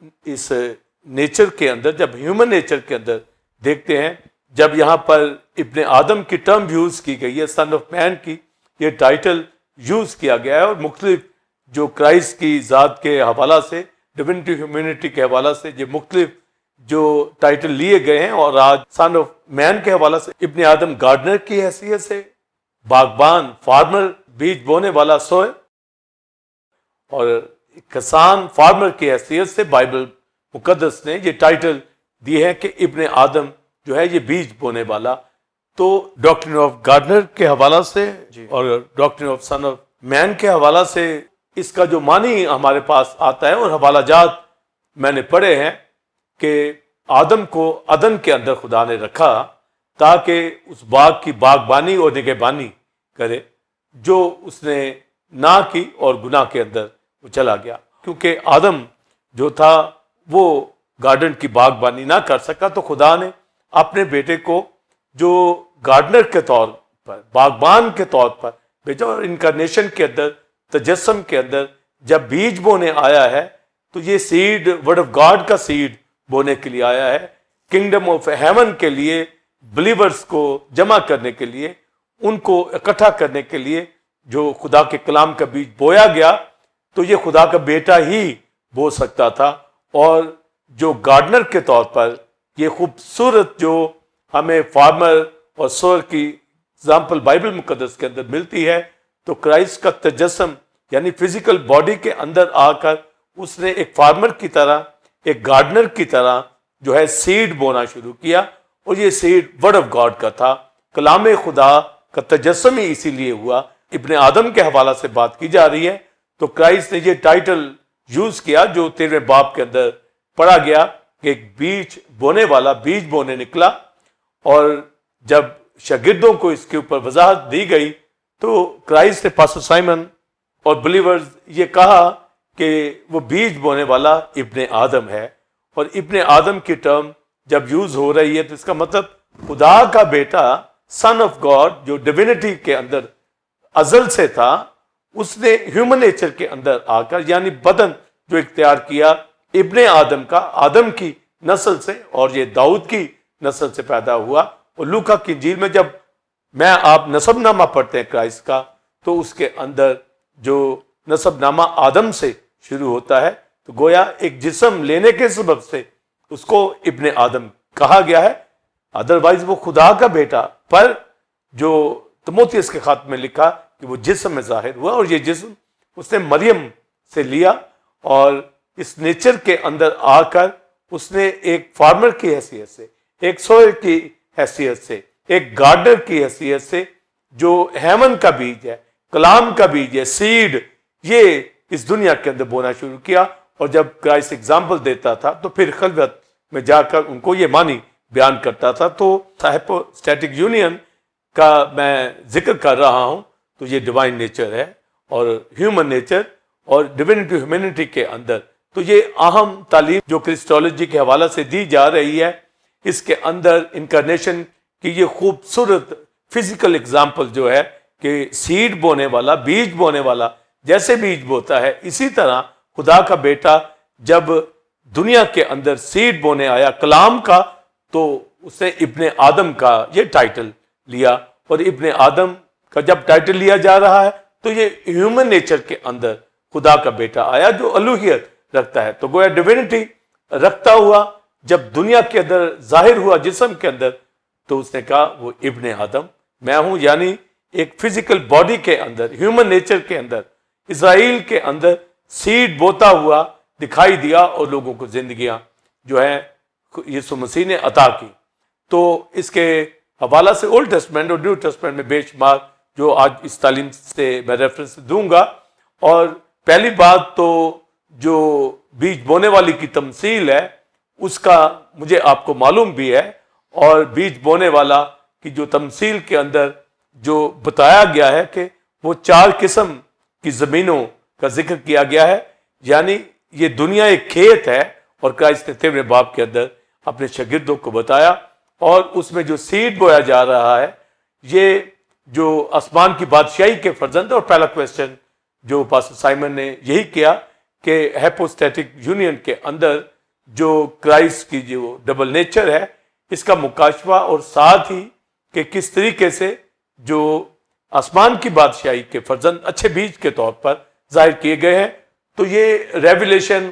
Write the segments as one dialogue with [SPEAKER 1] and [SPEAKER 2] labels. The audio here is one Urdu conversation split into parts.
[SPEAKER 1] اس نیچر کے اندر، جب ہیومن نیچر کے اندر دیکھتے ہیں، جب یہاں پر ابن آدم کی ٹرم یوز کی گئی ہے، سن آف مین کی یہ ٹائٹل یوز کیا گیا ہے، اور مختلف جو کرائسٹ کی ذات کے حوالہ سے، ڈیوینٹی ہیومینٹی کے حوالہ سے یہ مختلف جو ٹائٹل لیے گئے ہیں، اور آج سن آف مین کے حوالہ سے ابن آدم گارڈنر کی حیثیت سے، باغبان، فارمر، بیج بونے والا سوئے، اور کسان، فارمر کی حیثیت سے بائبل مقدس نے یہ ٹائٹل دی ہے کہ ابن آدم جو ہے یہ بیج بونے والا۔ تو ڈاکٹرن آف گارڈنر کے حوالہ سے اور ڈاکٹرن آف سن آف مین کے حوالہ سے اس کا جو معنی ہمارے پاس آتا ہے، اور حوالہ جات میں نے پڑھے ہیں کہ آدم کو عدن کے اندر خدا نے رکھا تاکہ اس باغ کی باغبانی اور نگہبانی کرے، جو اس نے نہ کی اور گناہ کے اندر وہ چلا گیا، کیونکہ آدم جو تھا وہ گارڈن کی باغبانی نہ کر سکا، تو خدا نے اپنے بیٹے کو جو گارڈنر کے طور پر، باغبان کے طور پر بھیجا، اور انکارنیشن کے اندر، تجسم کے اندر جب بیج بونے آیا ہے تو یہ سیڈ ورڈ آف گاڈ کا سیڈ بونے کے لیے آیا ہے، کنگڈم آف ہیون کے لیے، بلیورز کو جمع کرنے کے لیے، ان کو اکٹھا کرنے کے لیے جو خدا کے کلام کا بیج بویا گیا، تو یہ خدا کا بیٹا ہی بو سکتا تھا۔ اور جو گارڈنر کے طور پر یہ خوبصورت جو ہمیں فارمر اور سور کی اگزامپل بائبل مقدس کے اندر ملتی ہے، تو کرائسٹ کا تجسم یعنی فزیکل باڈی کے اندر آ کر اس نے ایک فارمر کی طرح، ایک گارڈنر کی طرح جو ہے سیڈ بونا شروع کیا، اور یہ سیڈ ورڈ آف گاڈ کا تھا، کلام خدا کا تجسم ہی اسی لیے ہوا۔ ابن آدم کے حوالہ سے بات کی جا رہی ہے، تو کرائسٹ نے یہ ٹائٹل یوز کیا جو 13ویں باب کے اندر پڑھا گیا کہ ایک بیج بونے والا بیج بونے نکلا، اور جب شاگردوں کو اس کے اوپر وضاحت دی گئی تو کرائسٹ نے پاسٹر سائمن اور بلیورز یہ کہا کہ وہ بیج بونے والا ابن آدم ہے، اور ابن آدم کی ٹرم جب یوز ہو رہی ہے تو اس کا مطلب خدا کا بیٹا، سن آف گاڈ، جو ڈیوینٹی کے اندر ازل سے تھا، اس نے ہیومن نیچر کے اندر آ کر یعنی بدن جو اختیار کیا ابن آدم کا، آدم کی نسل سے، اور یہ داؤد کی نسل سے پیدا ہوا۔ اور لوکا کی انجیل میں جب میں آپ نسب نامہ پڑھتے ہیں کرائسٹ کا، تو اس کے اندر جو نسب نامہ آدم سے شروع ہوتا ہے، تو گویا ایک جسم لینے کے سبب سے اس کو ابن آدم کہا گیا ہے، ادروائز وہ خدا کا بیٹا، پر جو تموتھیوس کے خط میں لکھا کہ وہ جسم میں ظاہر ہوا، اور یہ جسم اس نے مریم سے لیا، اور اس نیچر کے اندر آ کر اس نے ایک فارمر کی حیثیت سے، ایک سوئر کی حیثیت سے، ایک گارڈنر کی حیثیت سے، جو ہیون کا بیج ہے، کلام کا بیج ہے، سیڈ، یہ اس دنیا کے اندر بونا شروع کیا۔ اور جب کرائسٹ اگزامپل دیتا تھا تو پھر خلوت میں جا کر ان کو یہ معنی بیان کرتا تھا۔ تو ہائپوسٹیٹک یونین کا میں ذکر کر رہا ہوں، تو یہ ڈیوائن نیچر ہے، اور ہیومن نیچر اور ڈیوینٹی ہیومینٹی کے اندر، تو یہ اہم تعلیم جو کرسٹولوجی کے حوالہ سے دی جا رہی ہے، اس کے اندر انکارنیشن کی یہ خوبصورت فزیکل اگزامپل جو ہے کہ سیڈ بونے والا، بیج بونے والا جیسے بیج بوتا ہے، اسی طرح خدا کا بیٹا جب دنیا کے اندر سیڈ بونے آیا کلام کا، تو اس نے ابن آدم کا یہ ٹائٹل لیا۔ اور ابن آدم کا جب ٹائٹل لیا جا رہا ہے تو یہ ہیومن نیچر کے اندر خدا کا بیٹا آیا جو الوہیت رکھتا ہے، تو گویا ڈیوینٹی رکھتا ہوا جب دنیا کے اندر ظاہر ہوا جسم کے اندر، تو اس نے کہا وہ ابن آدم میں ہوں، یعنی ایک فزیکل باڈی کے اندر، ہیومن نیچر کے اندر، اسرائیل کے اندر سیڈ بوتا ہوا دکھائی دیا، اور لوگوں کو زندگیاں جو ہے یسوع مسیح نے عطا کی۔ تو اس کے حوالہ سے اولڈ ٹیسٹمنٹ اور نیو ٹیسٹمنٹ میں بے شمار جو آج اس تعلیم سے میں ریفرنس دوں گا، اور پہلی بات تو جو بیج بونے والی کی تمثیل ہے اس کا مجھے آپ کو معلوم بھی ہے، اور بیج بونے والا کی جو تمثیل کے اندر جو بتایا گیا ہے کہ وہ 4 قسم کی زمینوں کا ذکر کیا گیا ہے، یعنی یہ دنیا ایک کھیت ہے، اور کرائسٹ نے 13ویں باب کے اندر اپنے شاگردوں کو بتایا، اور اس میں جو سیڈ بویا جا رہا ہے یہ جو آسمان کی بادشاہی کے فرزند، اور پہلا کویسچن جو پاسٹر سائمن نے یہی کیا کہ ہیپوسٹیٹک یونین کے اندر جو کرائسٹ کی جو ڈبل نیچر ہے اس کا مکاشفہ، اور ساتھ ہی کہ کس طریقے سے جو آسمان کی بادشاہی کے فرزند اچھے بیج کے طور پر ظاہر کیے گئے ہیں. تو یہ ریویلیشن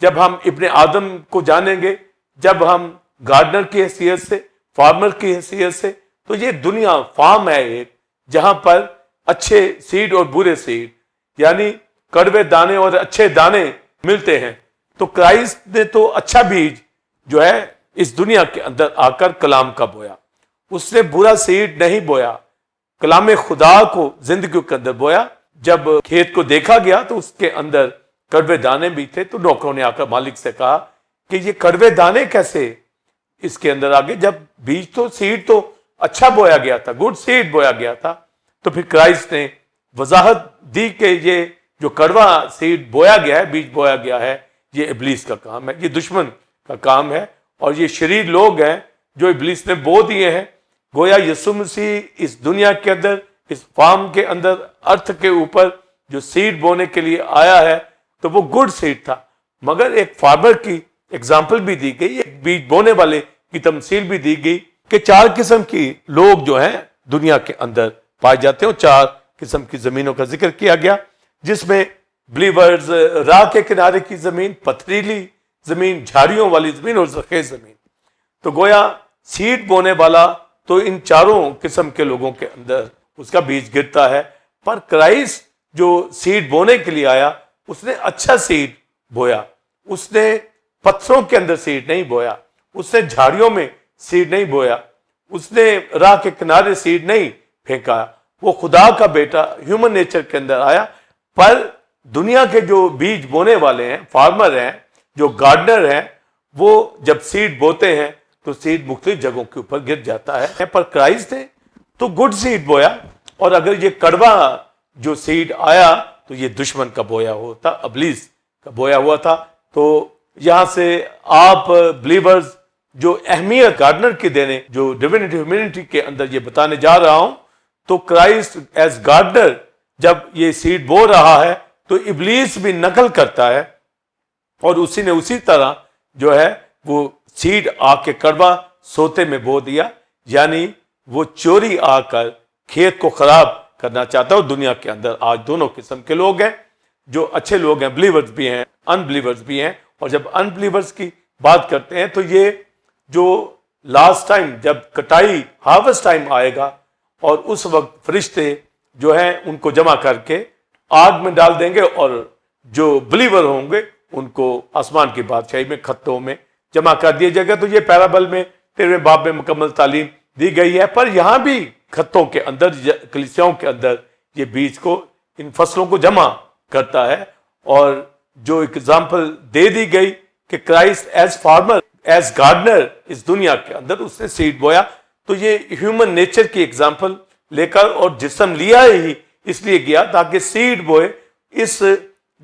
[SPEAKER 1] جب ہم ابن آدم کو جانیں گے، جب ہم گارڈنر کی حیثیت سے، فارمر کی حیثیت سے، تو یہ دنیا فارم ہے ایک، جہاں پر اچھے سیڈ اور برے سیڈ یعنی کڑوے دانے اور اچھے دانے ملتے ہیں. تو کرائسٹ نے تو اچھا بیج جو ہے اس دنیا کے اندر آ کر کلام کا بویا. اس نے برا سیڈ نہیں بویا، کلام خدا کو زندگیوں کے اندر بویا. جب کھیت کو دیکھا گیا تو اس کے اندر کڑوے دانے بھی تھے، تو نوکروں نے آ کر مالک سے کہا کہ یہ کڑوے دانے کیسے اس کے اندر آگے، جب بیج تو سیڈ تو اچھا بویا گیا تھا، گڈ سیڈ بویا گیا تھا. تو پھر کرائسٹ نے وضاحت دی کہ یہ جو کڑوا سیڈ بویا گیا ہے، بیج بویا گیا ہے، یہ ابلیس کا کام ہے، یہ دشمن کا کام ہے، اور یہ شریر لوگ ہیں جو ابلیس نے بو دیے ہیں. گویا یسوع مسیح اس دنیا کے اندر، اس فارم کے اندر، ارتھ کے اوپر جو سیڈ بونے کے لیے آیا ہے تو وہ گڈ سیڈ تھا، مگر ایک فارمر کی ایگزامپل بھی دی گئی، ایک بیج بونے والے کی تمثیل بھی دی گئی کہ 4 قسم کی لوگ جو ہیں دنیا کے اندر پائے جاتے ہیں. 4 قسم کی زمینوں کا ذکر کیا گیا، جس میں بلیورز، راہ کے کنارے کی زمین، پتھریلی زمین، جھاڑیوں والی زمین اور زرخیز زمین. تو گویا سیڈ بونے والا تو ان 4 قسم کے لوگوں کے اندر اس کا بیج گرتا ہے. پر کرائسٹ جو سیڈ بونے کے لیے آیا اس نے اچھا سیڈ بویا، اس نے پتھروں کے اندر سیڈ نہیں بویا، اس نے جھاڑیوں میں سیڈ نہیں بویا، اس نے راہ کے کنارے سیڈ نہیں پھینکا. وہ خدا کا بیٹا ہیومن نیچر کے اندر آیا. پر دنیا کے جو بیج بونے والے ہیں، فارمر ہیں، جو گارڈنر ہیں، وہ جب سیڈ بوتے ہیں تو سیڈ مختلف جگہوں کے اوپر گر جاتا ہے. پر کرائسٹ نے تو گڈ سیڈ بویا، اور اگر یہ کڑوا جو سیڈ آیا تو یہ دشمن کا بویا ہوتا، ابلیس کا بویا ہوا تھا. تو یہاں سے آپ بلیورز جو اہمیت گارڈنر کی دینے، جو ڈیوینٹی ہیومینٹی کے اندر یہ بتانے جا رہا ہوں، تو کرائسٹ ایز گارڈنر جب یہ سیڈ بو رہا ہے تو ابلیس بھی نقل کرتا ہے، اور اسی نے اسی طرح جو ہے وہ سیڈ آ کے کڑوا سوتے میں بو دیا. یعنی وہ چوری آ کر کھیت کو خراب کرنا چاہتا ہے. اور دنیا کے اندر آج دونوں قسم کے لوگ ہیں، جو اچھے لوگ ہیں، بلیورز بھی ہیں، ان بلیورز بھی ہیں. اور جب ان بلیورز کی بات کرتے ہیں تو یہ جو لاسٹ ٹائم جب کٹائی ہارویسٹ ٹائم آئے گا، اور اس وقت فرشتے جو ہیں ان کو جمع کر کے آگ میں ڈال دیں گے، اور جو بلیور ہوں گے ان کو آسمان کی بادشاہی میں خطوں میں جمع کر دیا جائے گا. تو یہ پیرابل میں 13ویں باب میں مکمل تعلیم دی گئی ہے. پر یہاں بھی خطوں کے اندر، کلیسیاؤں کے اندر یہ بیج کو، ان فصلوں کو جمع کرتا ہے. اور جو اگزامپل دے دی گئی کہ Christ is farmer, is gardener اس دنیا کے اندر اس نے سیڈ بویا. تو یہ ہیومن نیچر کی اگزامپل لے کر، اور جسم لیا ہی اس لیے گیا تاکہ سیڈ بوئے. اس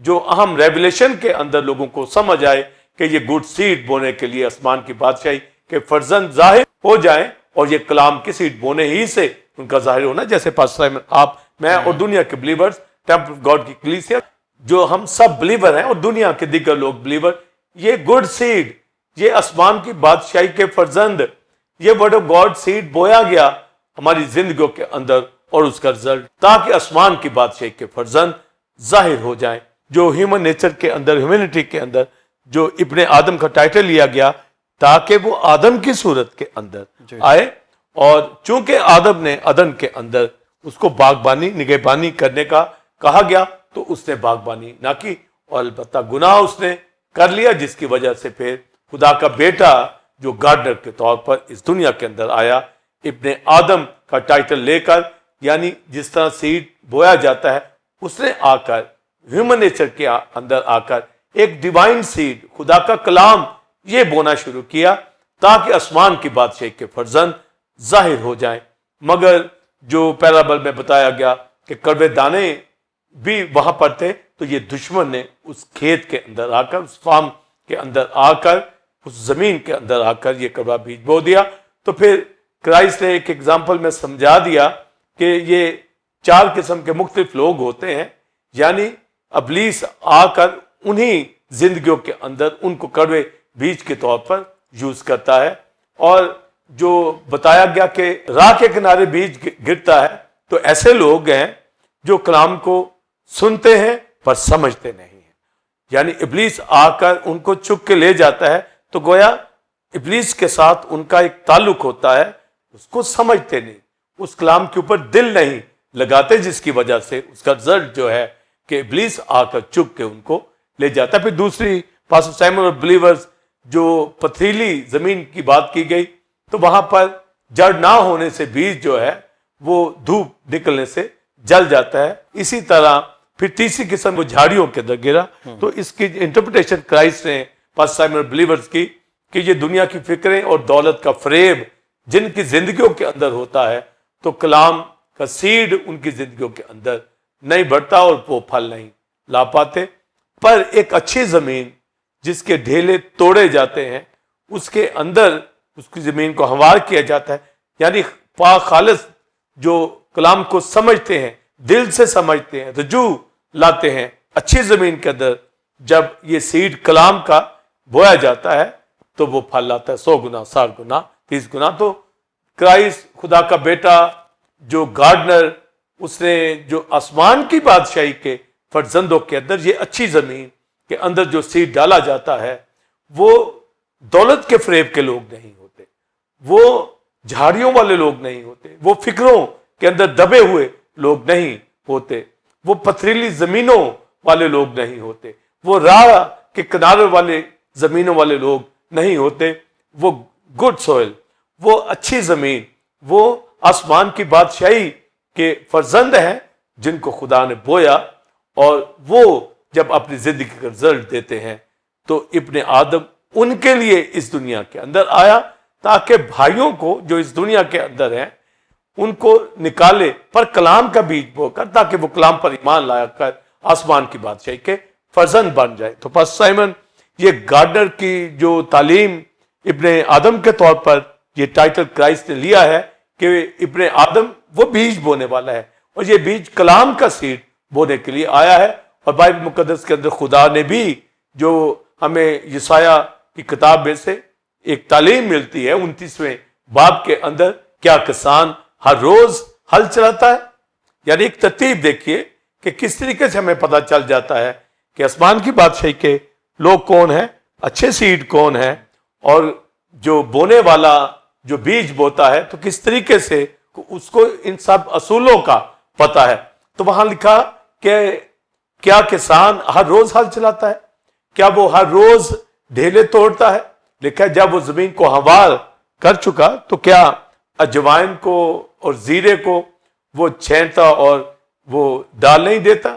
[SPEAKER 1] جو اہم ریویلیشن کے اندر لوگوں کو سمجھ آئے کہ یہ گڈ سیڈ بونے کے لیے آسمان کی بادشاہی کے فرزند ظاہر ہو جائیں، اور یہ کلام کی سیڈ بونے ہی سے ان کا ظاہر ہونا. جیسے پاسٹر سائمن، آپ، میں اور دنیا کے بلیورز، ٹیمپل آف گاڈ کی کلیسیا، جو ہم سب بلیور ہیں، اور دنیا کے دیگر لوگ بلیور، یہ گڈ سیڈ، یہ آسمان کی بادشاہی کے فرزند، یہ ورڈ آف گاڈ سیڈ بویا گیا ہماری زندگیوں کے اندر، اور اس کا رزلٹ تاکہ آسمان کی بادشاہی کے فرزند ظاہر ہو جائیں. جو ہیومن نیچر کے اندر، ہیومینٹی کے اندر جو ابن آدم کا ٹائٹل لیا گیا تاکہ وہ آدم کی صورت کے اندر آئے. اور چونکہ آدم نے عدن کے اندر اس کو باغبانی، نگہبانی کرنے کا کہا گیا، تو اس نے باغبانی نہ کی، اور البتہ گناہ اس نے کر لیا، جس کی وجہ سے پھر خدا کا بیٹا جو گارڈنر کے طور پر اس دنیا کے اندر آیا، ابن آدم کا ٹائٹل لے کر. یعنی جس طرح سیڈ بویا جاتا ہے، اس نے آ کر ہیومن نیچر کے اندر آ کر ایک ڈیوائن سیڈ، خدا کا کلام، یہ بونا شروع کیا تاکہ آسمان کی بادشاہی کے فرزند ظاہر ہو جائیں. مگر جو پیرابل میں بتایا گیا کہ کڑوے دانے بھی وہاں پر تھے، تو یہ دشمن نے اس کھیت کے اندر آ کر، اس فارم کے اندر آ کر، اس زمین کے اندر آ کر یہ کڑوا بیج بو دیا. تو پھر کرائسٹ نے ایک ایگزامپل میں سمجھا دیا کہ یہ 4 قسم کے مختلف لوگ ہوتے ہیں. یعنی ابلیس آ کر انہی زندگیوں کے اندر ان کو کڑوے بیج کے طور پر یوز کرتا ہے. اور جو بتایا گیا کہ راہ کے کنارے بیج گرتا ہے تو ایسے لوگ ہیں جو کلام کو سنتے ہیں پر سمجھتے نہیں ہیں. یعنی ابلیس آ کر ان کو چک کے لے جاتا ہے تو گویا ابلیس کے ساتھ ان کا ایک تعلق ہوتا ہے, اس کو سمجھتے نہیں, اس کلام کے اوپر دل نہیں لگاتے, جس کی وجہ سے اس کا رزلٹ جو ہے کہ ابلیس آ کر چک کے ان کو لے جاتا ہے. پھر دوسری پاسٹر سائمن اور بلیورز جو پتھریلی زمین کی بات کی گئی تو وہاں پر جڑ نہ ہونے سے بیج جو ہے وہ دھوپ نکلنے سے جل جاتا ہے. اسی طرح پھر تیسری قسم وہ جھاڑیوں کے اندر گرا. تو اس کی انٹرپریٹیشن کرائسٹ نے پاسٹر سائمن اور بلیورز کی کہ یہ دنیا کی فکریں اور دولت کا فریب جن کی زندگیوں کے اندر ہوتا ہے تو کلام کا سیڈ ان کی زندگیوں کے اندر نہیں بڑھتا اور وہ پھل نہیں لا پاتے. پر ایک اچھی زمین جس کے ڈھیلے توڑے جاتے ہیں اس کے اندر اس کی زمین کو ہموار کیا جاتا ہے. یعنی پاک خالص جو کلام کو سمجھتے ہیں, دل سے سمجھتے ہیں, رجوع لاتے ہیں, اچھی زمین کے اندر جب یہ سیڈ کلام کا بویا جاتا ہے تو وہ پھل لاتا ہے 100 گنا, 60 گنا, 30 گنا. تو کرائسٹ خدا کا بیٹا جو گارڈنر, اس نے جو آسمان کی بادشاہی کے فرزندوں کے اندر یہ اچھی زمین کے اندر جو سیڈ ڈالا جاتا ہے وہ دولت کے فریب کے لوگ نہیں ہوتے, وہ جھاڑیوں والے لوگ نہیں ہوتے, وہ فکروں کے اندر دبے ہوئے لوگ نہیں ہوتے, وہ پتھریلی زمینوں والے لوگ نہیں ہوتے, وہ راہ کے کنارے والے زمینوں والے لوگ نہیں ہوتے. وہ گڈ سوئل, وہ اچھی زمین, وہ آسمان کی بادشاہی کے فرزند ہیں جن کو خدا نے بویا, اور وہ جب اپنی زندگی کا رزلٹ دیتے ہیں تو ابن آدم ان کے لیے اس دنیا کے اندر آیا تاکہ بھائیوں کو جو اس دنیا کے اندر ہیں ان کو نکالے پر کلام کا بیج بو کر, تاکہ وہ کلام پر ایمان لایا کر آسمان کی بادشاہی کے فرزند بن جائے. تو پاس سائمن یہ گارڈنر کی جو تعلیم ابن آدم کے طور پر یہ ٹائٹل کرائسٹ نے لیا ہے کہ ابن آدم وہ بیج بونے والا ہے, اور یہ بیج کلام کا سیڈ بونے کے لیے آیا ہے. اور بائبل مقدس کے اندر خدا نے بھی جو ہمیں یسایہ کی کتاب میں سے ایک تعلیم ملتی ہے 29ویں باب کے اندر, کیا کسان ہر روز ہل چلاتا ہے. یعنی ایک ترتیب دیکھیے کہ کس طریقے سے ہمیں پتہ چل جاتا ہے کہ آسمان کی بادشاہی کے لوگ کون ہیں, اچھے سیڈ کون ہیں, اور جو بونے والا جو بیج بوتا ہے تو کس طریقے سے اس کو ان سب اصولوں کا پتہ ہے. تو وہاں لکھا کہ کیا کسان ہر روز ہل چلاتا ہے, کیا وہ ہر روز ڈھیلے توڑتا ہے. لکھا ہے جب وہ زمین کو ہموار کر چکا تو کیا اجوائن کو اور زیرے کو وہ چھینٹا اور وہ ڈال نہیں دیتا,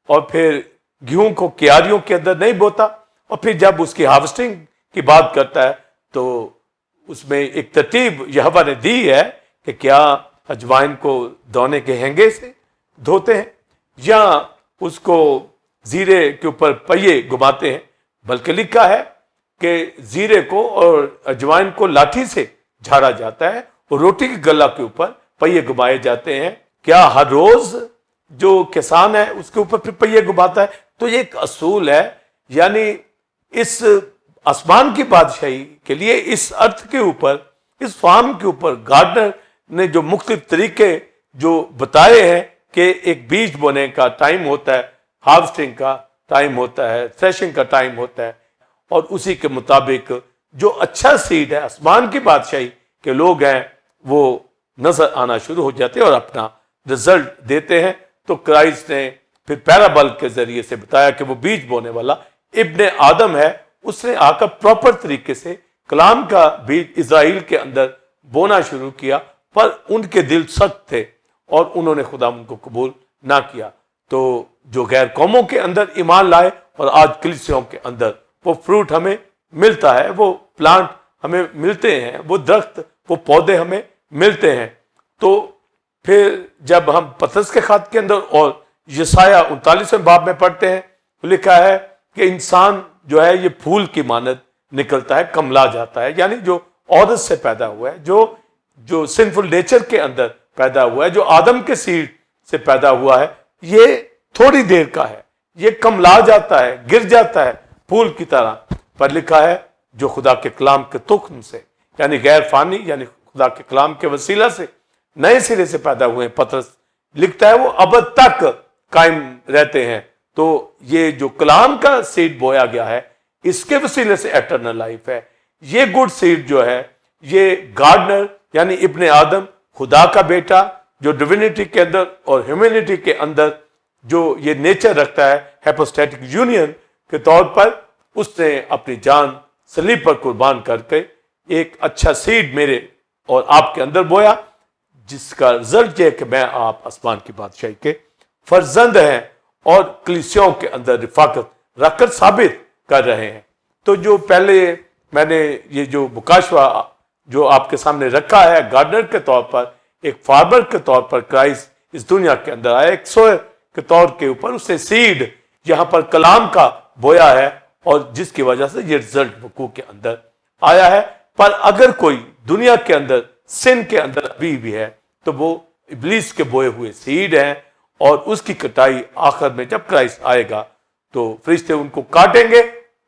[SPEAKER 1] اور پھر گیہوں کو کیاریوں کے اندر نہیں بوتا, اور پھر جب اس کی ہاروسٹنگ کی بات کرتا ہے تو اس میں ایک ترتیب یہوہ نے دی ہے کہ کیا اجوائن کو دونے کے ہینگے سے دھوتے ہیں یا اس کو زیرے کے اوپر پہیے گھماتے ہیں. بلکہ لکھا ہے کہ زیرے کو اور اجوائن کو لاٹھی سے جھاڑا جاتا ہے اور روٹی کی گلا کے اوپر پہیے گھمائے جاتے ہیں. کیا ہر روز جو کسان ہے اس کے اوپر پھر پہیے گھماتا ہے. تو یہ ایک اصول ہے, یعنی اس آسمان کی بادشاہی کے لیے اس ارتھ کے اوپر, اس فارم کے اوپر گارڈنر نے جو مختلف طریقے جو بتائے ہیں کہ ایک بیج بونے کا ٹائم ہوتا ہے, ہاروسٹنگ کا ٹائم ہوتا ہے, تھریشنگ کا ٹائم ہوتا ہے, اور اسی کے مطابق جو اچھا سیڈ ہے آسمان کی بادشاہی کے لوگ ہیں وہ نظر آنا شروع ہو جاتے ہیں اور اپنا رزلٹ دیتے ہیں. تو کرائسٹ نے پھر پیرابل کے ذریعے سے بتایا کہ وہ بیج بونے والا ابن آدم ہے. اس نے آ کر پراپر طریقے سے کلام کا بیج اسرائیل کے اندر بونا شروع کیا, پر ان کے دل سخت تھے اور انہوں نے خدا ان کو قبول نہ کیا. تو جو غیر قوموں کے اندر ایمان لائے اور آج کلیسیوں کے اندر وہ فروٹ ہمیں ملتا ہے, وہ پلانٹ ہمیں ملتے ہیں, وہ درخت, وہ پودے ہمیں ملتے ہیں. تو پھر جب ہم پترس کے خط کے اندر اور یسایہ 39ویں باب میں پڑھتے ہیں تو لکھا ہے کہ انسان جو ہے یہ پھول کی مانند نکلتا ہے, کملا جاتا ہے. یعنی جو عورت سے پیدا ہوا ہے, جو سنفل نیچر کے اندر پیدا ہوا ہے, جو آدم کے سیڈ سے پیدا ہوا ہے, یہ تھوڑی دیر کا ہے. یہ کملا جاتا ہے, گر جاتا ہے پھول کی طرح, پر لکھا ہے جو خدا کے کلام کے تخم سے, یعنی غیر فانی, یعنی خدا کے کلام کے وسیلہ سے نئے سرے سے پیدا ہوئے ہیں. پطرس لکھتا ہے وہ ابد تک قائم رہتے ہیں. تو یہ جو کلام کا سیڈ بویا گیا ہے, اس کے وسیلے سے ایٹرنل لائف ہے. یہ گڈ سیڈ جو ہے, یہ گارڈنر یعنی ابن آدم, خدا کا بیٹا, جو ڈیوینٹی کے اندر اور ہیومینٹی کے اندر جو یہ نیچر رکھتا ہے ہیپوسٹیٹک یونین کے طور پر, اس نے اپنی جان صلیب پر قربان کر کے ایک اچھا سیڈ میرے اور آپ کے اندر بویا, جس کا رزلٹ یہ ہے کہ میں آپ آسمان کی بادشاہی کے فرزند ہیں اور کلیسیوں کے اندر رفاقت رکھ کر ثابت کر رہے ہیں. تو جو پہلے میں نے یہ جو مکاشفہ جو آپ کے سامنے رکھا ہے, گارڈنر کے طور پر, ایک فارمر کے طور پر کرائسٹ اس دنیا کے اندر آیا, ایک سوئر کے طور کے اوپر اس نے سیڈ یہاں پر کلام کا بویا ہے, اور جس کی وجہ سے یہ رزلٹ وقوع کے اندر آیا ہے. پر اگر کوئی دنیا کے اندر سن کے اندر ابھی بھی ہے تو وہ ابلیس کے بوئے ہوئے سیڈ ہیں, اور اس کی کٹائی آخر میں جب کرائسٹ آئے گا تو فرشتے ان کو کاٹیں گے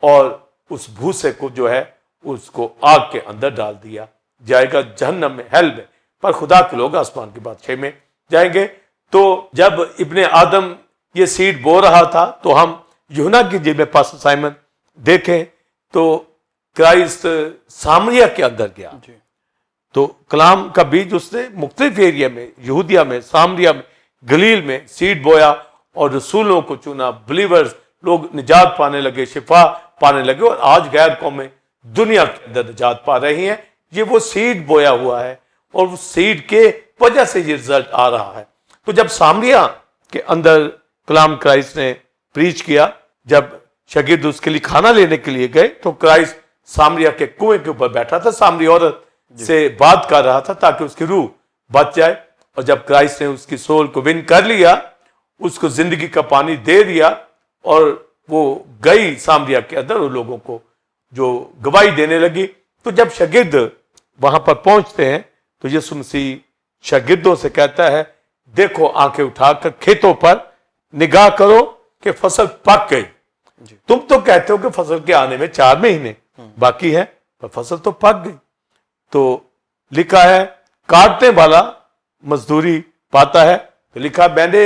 [SPEAKER 1] اور اس بھوسے کو جو ہے اس کو آگ کے اندر ڈال دیا جائے گا, جہنم میں, ہیل میں. پر خدا کے لوگ آسمان کی بادشاہی میں جائیں گے. تو جب ابن آدم یہ سیڈ بو رہا تھا تو ہم یوحنا کی جیب میں پاسٹر سائمن دیکھیں تو کرائسٹ سامریہ کے اندر گیا. تو کلام کا بیج اس نے مختلف ایریا میں, یہودیہ میں, سامریہ میں, گلیل میں سیڈ بویا اور رسولوں کو چنا, بلیورز لوگ نجات پانے لگے, شفا پانے لگے, اور آج غیر قومیں دنیا کے اندر نجات پا رہی ہیں. یہ وہ سیڈ بویا ہوا ہے اور اس سیڈ کے وجہ سے یہ رزلٹ آ رہا ہے. تو جب سامریہ کے اندر کلام کرائسٹ نے پریچ کیا, جب شاگرد اس کے لیے کھانا لینے کے لیے گئے تو کرائسٹ سامریہ کے کنویں کے اوپر بیٹھا تھا, سامری عورت سے بات کر رہا تھا تاکہ اس کی روح بچ جائے. اور جب کرائسٹ نے اس کی سول کو ون کر لیا, اس کو زندگی کا پانی دے دیا, اور وہ گئی سامریہ کے اندر اور لوگوں کو جو گواہی دینے لگی. تو جب شاگرد وہاں پر پہنچتے ہیں تو یسوع مسیح شاگردوں سے کہتا ہے, دیکھو آنکھیں اٹھا کر کھیتوں پر نگاہ کرو کہ فصل پک گئی. تم تو کہتے ہو کہ فصل کے آنے میں 4 مہینے باقی ہے, پر فصل تو پک گئی. تو لکھا ہے کاٹنے والا مزدوری پاتا ہے. تو لکھا میں نے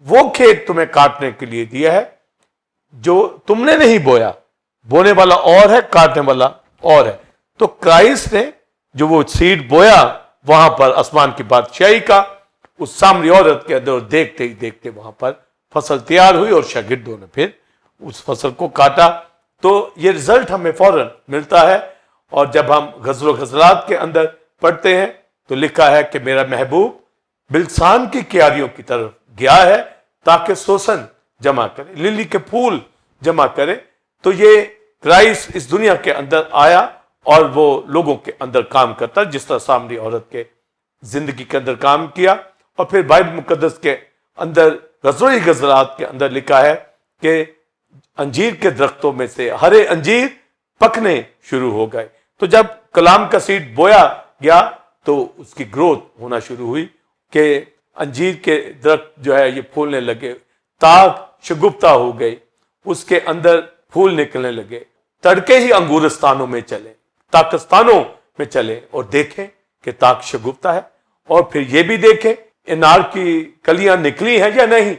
[SPEAKER 1] وہ کھیت تمہیں کاٹنے کے لیے دیا ہے جو تم نے نہیں بویا, بونے والا اور ہے, کاٹنے والا اور ہے. تو کرائسٹ نے جو وہ سیڈ بویا وہاں پر آسمان کی بادشاہی کا, اس سامری عورت کے اندر دیکھتے ہی دیکھتے وہاں پر فصل تیار ہوئی اور شاگردوں نے پھر اس فصل کو کاٹا. تو یہ رزلٹ ہمیں فوراً ملتا ہے. اور جب ہم غزل و غزلات کے اندر پڑھتے ہیں تو لکھا ہے کہ میرا محبوب بلسان کی کیاریوں کی طرف گیا ہے تاکہ سوسن جمع کرے, للی کے پھول جمع کرے. تو یہ کرائسٹ اس دنیا کے اندر آیا اور وہ لوگوں کے اندر کام کرتا, جس طرح سامری عورت کے زندگی کے اندر کام کیا. اور پھر بائبل مقدس کے اندر غزل و غزلات کے اندر لکھا ہے کہ انجیر کے درختوں میں سے ہرے انجیر پکنے شروع ہو گئے. تو جب کلام کا سیڈ بویا گیا تو اس کی گروتھ ہونا شروع ہوئی کہ انجیر کے درخت جو ہے یہ پھولنے لگے, تاک شگفتہ ہو گئی, اس کے اندر پھول نکلنے لگے. تڑکے ہی انگورستانوں میں چلے, تاکستانوں میں چلے اور دیکھیں کہ تاک شگفتہ ہے, اور پھر یہ بھی دیکھیں انار کی کلیاں نکلی ہیں یا نہیں,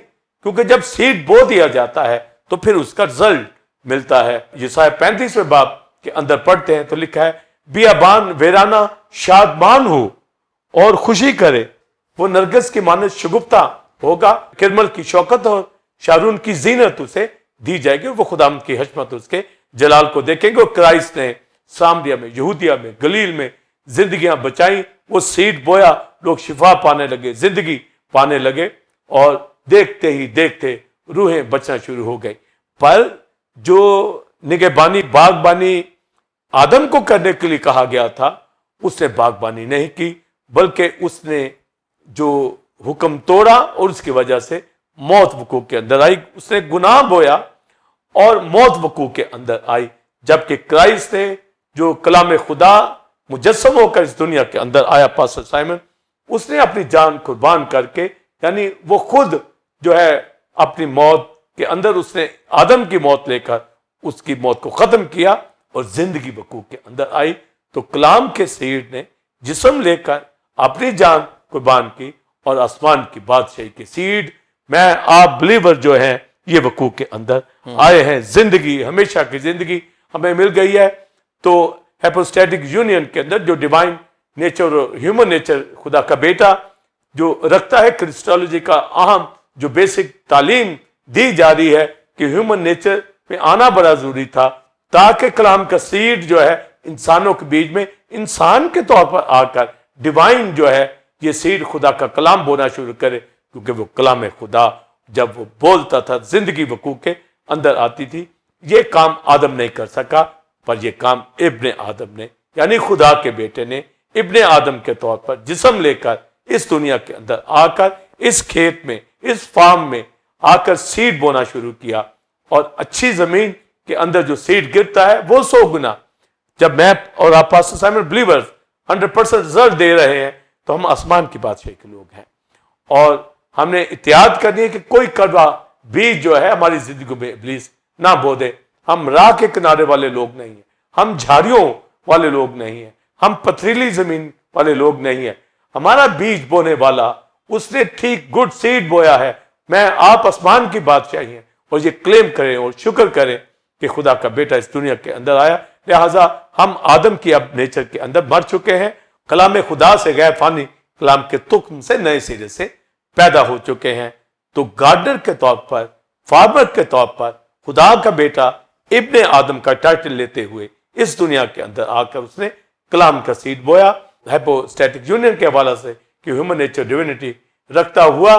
[SPEAKER 1] کیونکہ جب سیڈ بو دیا جاتا ہے تو پھر اس کا رزلٹ ملتا ہے. یسایا 35 باب کے اندر پڑھتے ہیں تو لکھا ہے بیابان ویرانہ شادمان ہو اور خوشی کرے, وہ نرگس کی مانند شگفتہ ہوگا, کرمل کی شوکت اور شارون کی زینت اسے دی جائے گی, وہ خدا کی حشمت اس کے جلال کو دیکھیں گے. اور کرائسٹ نے سامریہ میں, یہودیہ میں, گلیل میں زندگیاں بچائیں, وہ سیڈ بویا, لوگ شفا پانے لگے, زندگی پانے لگے, اور دیکھتے ہی دیکھتے روحیں بچنا شروع ہو گئی. پر جو نگہبانی باغبانی آدم کو کرنے کے لیے کہا گیا تھا اس نے باغبانی نہیں کی, بلکہ اس نے جو حکم توڑا اور اس کی وجہ سے موت وقوع کے اندر آئی. اس نے گناہ بویا اور موت وقوع کے اندر آئی. جبکہ کرائسٹ نے جو کلام خدا مجسم ہو کر اس دنیا کے اندر آیا, پاسٹر سائمن, اس نے اپنی جان قربان کر کے, یعنی وہ خود جو ہے اپنی موت کے اندر اس نے آدم کی موت لے کر اس کی موت کو ختم کیا اور زندگی وقوع کے اندر آئی. تو کلام کے سیڈ نے جسم لے کر اپنی جان قربان کی اور آسمان کی بادشاہی کے سیڈ میں آپ بلیور جو ہیں یہ وقوع کے اندر آئے ہیں. زندگی ہمیشہ کی زندگی ہمیں مل گئی ہے. تو ہیپوسٹیٹک یونین کے اندر جو ڈیوائن نیچر اور ہیومن نیچر خدا کا بیٹا جو رکھتا ہے کرسٹالوجی کا اہم جو بیسک تعلیم دی جا رہی ہے کہ ہیومن نیچر میں آنا بڑا ضروری تھا تاکہ کلام کا سیڈ جو ہے انسانوں کے بیچ میں انسان کے طور پر آ کر ڈیوائن جو ہے یہ سیڈ خدا کا کلام بولنا شروع کرے. کیونکہ وہ کلام خدا جب وہ بولتا تھا زندگی وقوع کے اندر آتی تھی. یہ کام آدم نہیں کر سکا پر یہ کام ابن آدم نے یعنی خدا کے بیٹے نے ابن آدم کے طور پر جسم لے کر اس دنیا کے اندر آ کر اس کھیت میں اس فارم میں آ کر سیڈ بونا شروع کیا. اور اچھی زمین کے اندر جو سیڈ گرتا ہے وہ 100 گنا. جب میں اور آپ پاسٹر سائمن بلیورز 100% رزلٹ دے رہے ہیں تو ہم آسمان کی بادشاہی کے لوگ ہیں. اور ہم نے احتیاط کرنی ہے کہ کوئی کڑوا بیج جو ہے ہماری زندگی میں ابلیس نہ بو دے. ہم راہ کے کنارے والے لوگ نہیں ہیں, ہم جھاڑیوں والے لوگ نہیں ہیں, ہم پتھریلی زمین والے لوگ نہیں ہیں. ہمارا بیج بونے والا اس نے ٹھیک گڈ سیڈ بویا ہے. میں آپ آسمان کی بادشاہی ہیں اور یہ کلیم کریں اور شکر کریں کہ خدا کا بیٹا اس دنیا کے اندر آیا. لہٰذا ہم آدم کی اب نیچر کے اندر مر چکے ہیں. کلام خدا سے غیر فانی کلام کے تخم سے نئے سرے سے پیدا ہو چکے ہیں. تو گارڈنر کے طور پر فارمر کے طور پر خدا کا بیٹا ابن آدم کا ٹائٹل لیتے ہوئے اس دنیا کے اندر آ کر اس نے کلام کا سیڈ بویا. ہیپوسٹیٹک یونین کے حوالے سے کہ ہیومن نیچر ڈیوینٹی رکھتا ہوا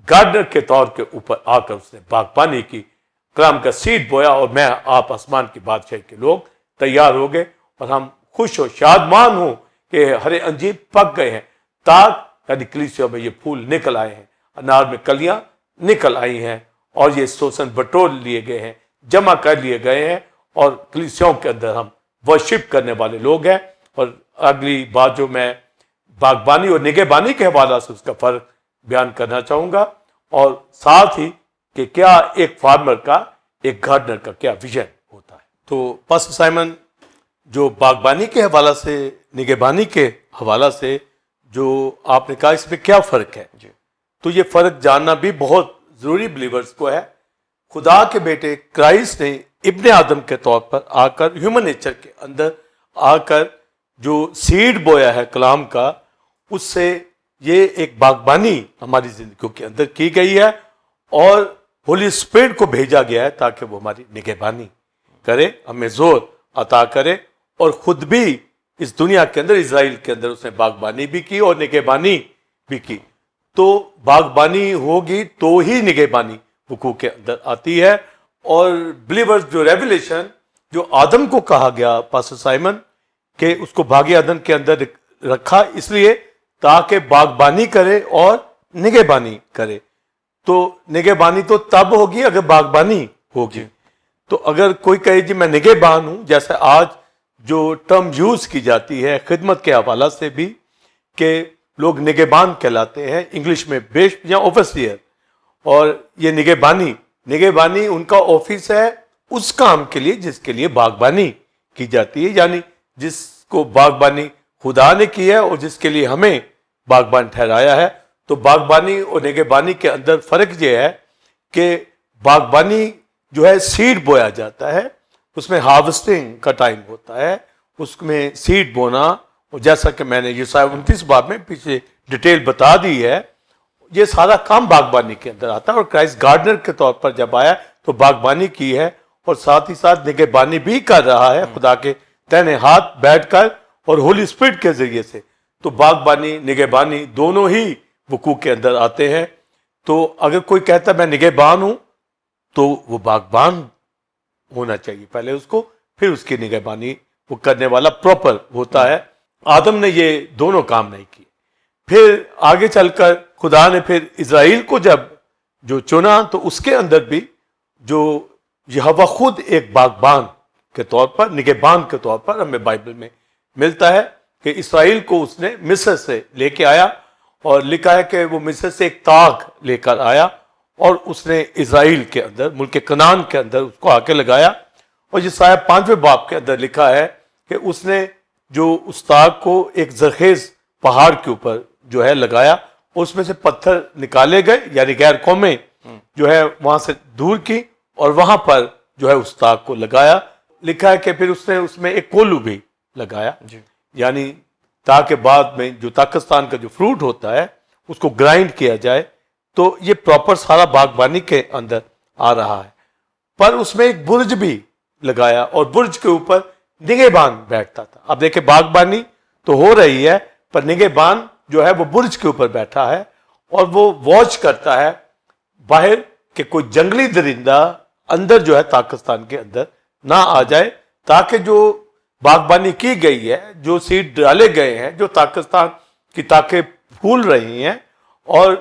[SPEAKER 1] گارڈنر کے طور کے اوپر آ کر اس نے باغبانی کی, کلام کا سیڈ بویا. اور میں آپ آسمان کی بادشاہی کے لوگ تیار ہو گئے اور ہم خوش و شادمان ہوں کہ ہرے انجیر پک گئے ہیں. تاک یعنی کلیسیوں میں یہ پھول نکل آئے ہیں, انار میں کلیاں نکل آئی ہیں اور یہ سوسن بٹور لیے گئے ہیں, جمع کر لیے گئے ہیں اور کلیسیوں کے اندر ہم ورشپ کرنے والے لوگ ہیں. اور اگلی بات جو میں باغبانی اور نگہبانی کے حوالے سے اس کا فرق بیان کرنا چاہوں گا اور ساتھ ہی کہ کیا ایک فارمر کا ایک گارڈنر کا کیا ویژن ہوتا ہے. تو پاسٹر سائمن جو باغبانی کے حوالے سے نگہبانی کے حوالے سے جو آپ نے کہا اس میں کیا فرق ہے جی, تو یہ فرق جاننا بھی بہت ضروری بلیورز کو ہے. خدا کے بیٹے کرائسٹ نے ابن آدم کے طور پر آ کر ہیومن نیچر کے اندر آ کر جو سیڈ بویا ہے کلام کا, اس سے یہ ایک باغبانی ہماری زندگیوں کے اندر کی گئی ہے اور ہولی اسپرٹ کو بھیجا گیا ہے تاکہ وہ ہماری نگہبانی کرے, ہمیں زور عطا کرے. اور خود بھی اس دنیا کے اندر اسرائیل کے اندر اس نے باغبانی بھی کی اور نگہبانی بھی کی. تو باغبانی ہوگی تو ہی نگہبانی وقوع کے اندر آتی ہے. اور بلیورز جو ریویلیشن جو آدم کو کہا گیا پاسٹر سائمن کہ اس کو باغ عدن کے اندر رکھا اس لیے تاکہ باغبانی کرے اور نگہبانی کرے. تو نگہبانی تو تب ہوگی اگر باغبانی ہوگی. تو اگر کوئی کہے جی میں نگہبان ہوں, جیسے آج جو ٹرم یوز کی جاتی ہے خدمت کے حوالہ سے بھی کہ لوگ نگہبان کہلاتے ہیں انگلش میں بیشپ یا اوورسیئر, اور یہ نگہبانی ان کا آفس ہے اس کام کے لیے جس کے لیے باغبانی کی جاتی ہے, یعنی جس کو باغبانی خدا نے کی ہے اور جس کے لیے ہمیں باغبان ٹھہرایا ہے. تو باغبانی اور نگہبانی کے اندر فرق یہ ہے کہ باغبانی جو ہے سیڈ بویا جاتا ہے, اس میں ہارویسٹنگ کا ٹائم ہوتا ہے, اس میں سیڈ بونا, اور جیسا کہ میں نے یسایا 29 باب میں پیچھے ڈیٹیل بتا دی ہے, یہ سارا کام باغبانی کے اندر آتا ہے. اور کرائسٹ گارڈنر کے طور پر جب آیا تو باغبانی کی ہے اور ساتھ ہی ساتھ نگہبانی بھی کر رہا ہے خدا کے تہنے ہاتھ بیٹھ کر اور ہولی اسپرٹ کے ذریعے سے. تو باغبانی نگہبانی دونوں ہی وقوع کے اندر آتے ہیں. تو اگر کوئی کہتا ہے میں نگہبان ہوں تو وہ باغبان ہونا چاہیے پہلے اس کو, پھر اس کی نگہبانی وہ کرنے والا پراپر ہوتا ہے. آدم نے یہ دونوں کام نہیں کیے. پھر آگے چل کر خدا نے پھر اسرائیل کو جب جو چنا تو اس کے اندر بھی جو یہوہ خود ایک باغبان کے طور پر نگہبان کے طور پر ہمیں بائبل میں ملتا ہے کہ اسرائیل کو اس نے مصر سے لے کے آیا, اور لکھا ہے کہ وہ مصر سے ایک تاغ لے کر آیا اور اس نے اسرائیل کے اندر ملک کنعان کے اندر اس کو آ کے لگایا. اور یہ سایہ 5ویں باب کے اندر لکھا ہے کہ اس نے جو استاق کو ایک زرخیز پہاڑ کے اوپر جو ہے لگایا, اس میں سے پتھر نکالے گئے, یعنی غیر قومیں جو ہے وہاں سے دور کی, اور وہاں پر جو ہے استاق کو لگایا. لکھا ہے کہ پھر اس نے اس میں ایک کولو بھی لگایا, یعنی تاکہ بعد میں جو پاکستان کا جو فروٹ ہوتا ہے اس کو گرائنڈ کیا جائے. تو یہ پراپر سارا باغبانی کے اندر آ رہا ہے. پر اس میں ایک برج بھی لگایا, اور برج کے اوپر نگہبان بیٹھتا تھا. اب دیکھیں باغبانی تو ہو رہی ہے, پر نگہبان جو ہے وہ برج کے اوپر بیٹھا ہے, اور وہ واچ کرتا ہے باہر کہ کوئی جنگلی درندہ اندر جو ہے پاکستان کے اندر نہ آ جائے, تاکہ جو باغبانی کی گئی ہے, جو سیڈ ڈالے گئے ہیں, جو پاکستان کی تاکہ پھول رہی ہیں, اور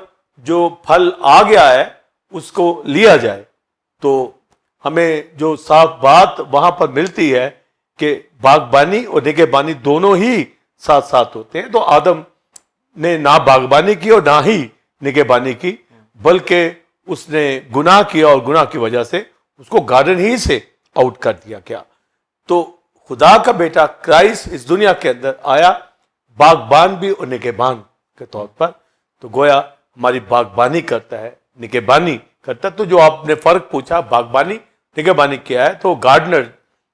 [SPEAKER 1] جو پھل آ گیا ہے اس کو لیا جائے. تو ہمیں جو صاف بات وہاں پر ملتی ہے کہ باغبانی اور نگہبانی دونوں ہی ساتھ ساتھ ہوتے ہیں. تو آدم نے نہ باغبانی کی اور نہ ہی نگہبانی کی, بلکہ اس نے گناہ کیا, اور گناہ کی وجہ سے اس کو گارڈن ہی سے آؤٹ کر دیا گیا. تو خدا کا بیٹا کرائسٹ اس دنیا کے اندر آیا باغبان بھی اور نگہبان کے طور پر. تو گویا ہماری باغبانی کرتا ہے, نگہبانی کرتا ہے. تو جو آپ نے فرق پوچھا باغبانی نگہبانی کیا ہے, تو گارڈنر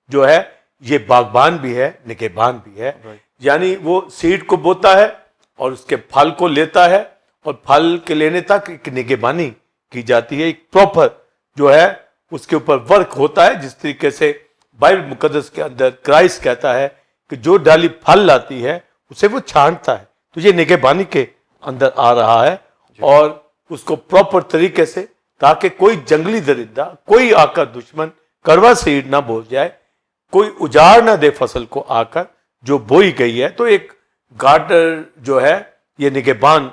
[SPEAKER 1] جو ہے یہ باغبان بھی ہے, نگہبان بھی ہے. یعنی وہ سیڈ کو بوتا ہے اور اس کے پھل کو لیتا ہے, اور پھل کے لینے تک ایک نگہبانی کی جاتی ہے. ایک پراپر جو ہے اس کے اوپر ورک ہوتا ہے, جس طریقے سے بائبل مقدس کے اندر کرائسٹ کہتا ہے کہ جو ڈالی پھل لاتی ہے اسے وہ چھانٹتا ہے. تو یہ نگہبانی کے اندر آ رہا ہے, اور اس کو پراپر طریقے سے, تاکہ کوئی جنگلی درندہ, کوئی آ کر دشمن کڑوا سیڈ نہ بول جائے, کوئی اجاڑ نہ دے فصل کو آ کر جو بوئی گئی ہے. تو ایک گارڈنر جو ہے یہ نگہبان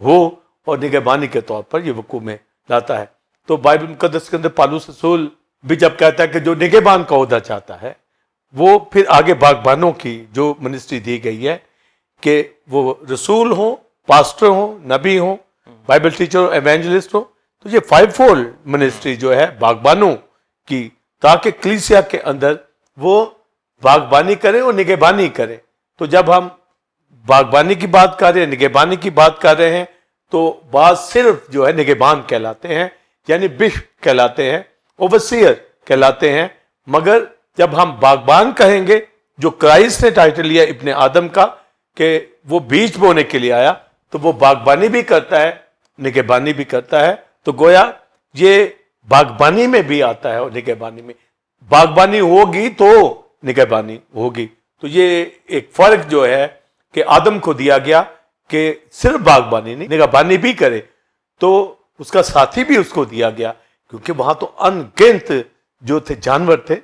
[SPEAKER 1] ہو, اور نگہبانی کے طور پر یہ وقوع میں لاتا ہے. تو بائبل مقدس کے اندر پالوس رسول بھی جب کہتا ہے کہ جو نگہبان کا عہدہ چاہتا ہے, وہ پھر آگے باغبانوں کی جو منسٹری دی گئی ہے کہ وہ رسول ہوں, پاسٹر ہوں, نبی ہوں, بائبل ٹیچر, ایونجلسٹ ہوں. تو یہ 5 فولڈ منسٹری جو ہے باغبانوں کی, تاکہ کلیسیا کے اندر وہ باغبانی کرے اور نگہبانی کرے. تو جب ہم باغبانی کی بات کر رہے ہیں, نگہبانی کی بات کر رہے ہیں, تو بعض صرف جو ہے نگہبان کہلاتے ہیں, یعنی بشپ کہلاتے ہیں, اوورسیئر کہلاتے ہیں. مگر جب ہم باغبان کہیں گے, جو کرائسٹ نے ٹائٹل لیا ابن آدم کا کہ وہ بیج بونے کے لیے آیا, تو وہ باغبانی بھی کرتا ہے, نگہبانی بھی کرتا ہے. تو گویا یہ باغبانی میں بھی آتا ہے, اور نگہبانی میں باغبانی ہوگی تو نگہبانی ہوگی. تو یہ ایک فرق جو ہے کہ آدم کو دیا گیا کہ صرف باغبانی نہیں, نگہبانی بھی کرے. تو اس کا ساتھی بھی اس کو دیا گیا, کیونکہ وہاں تو ان گنت جو تھے جانور تھے,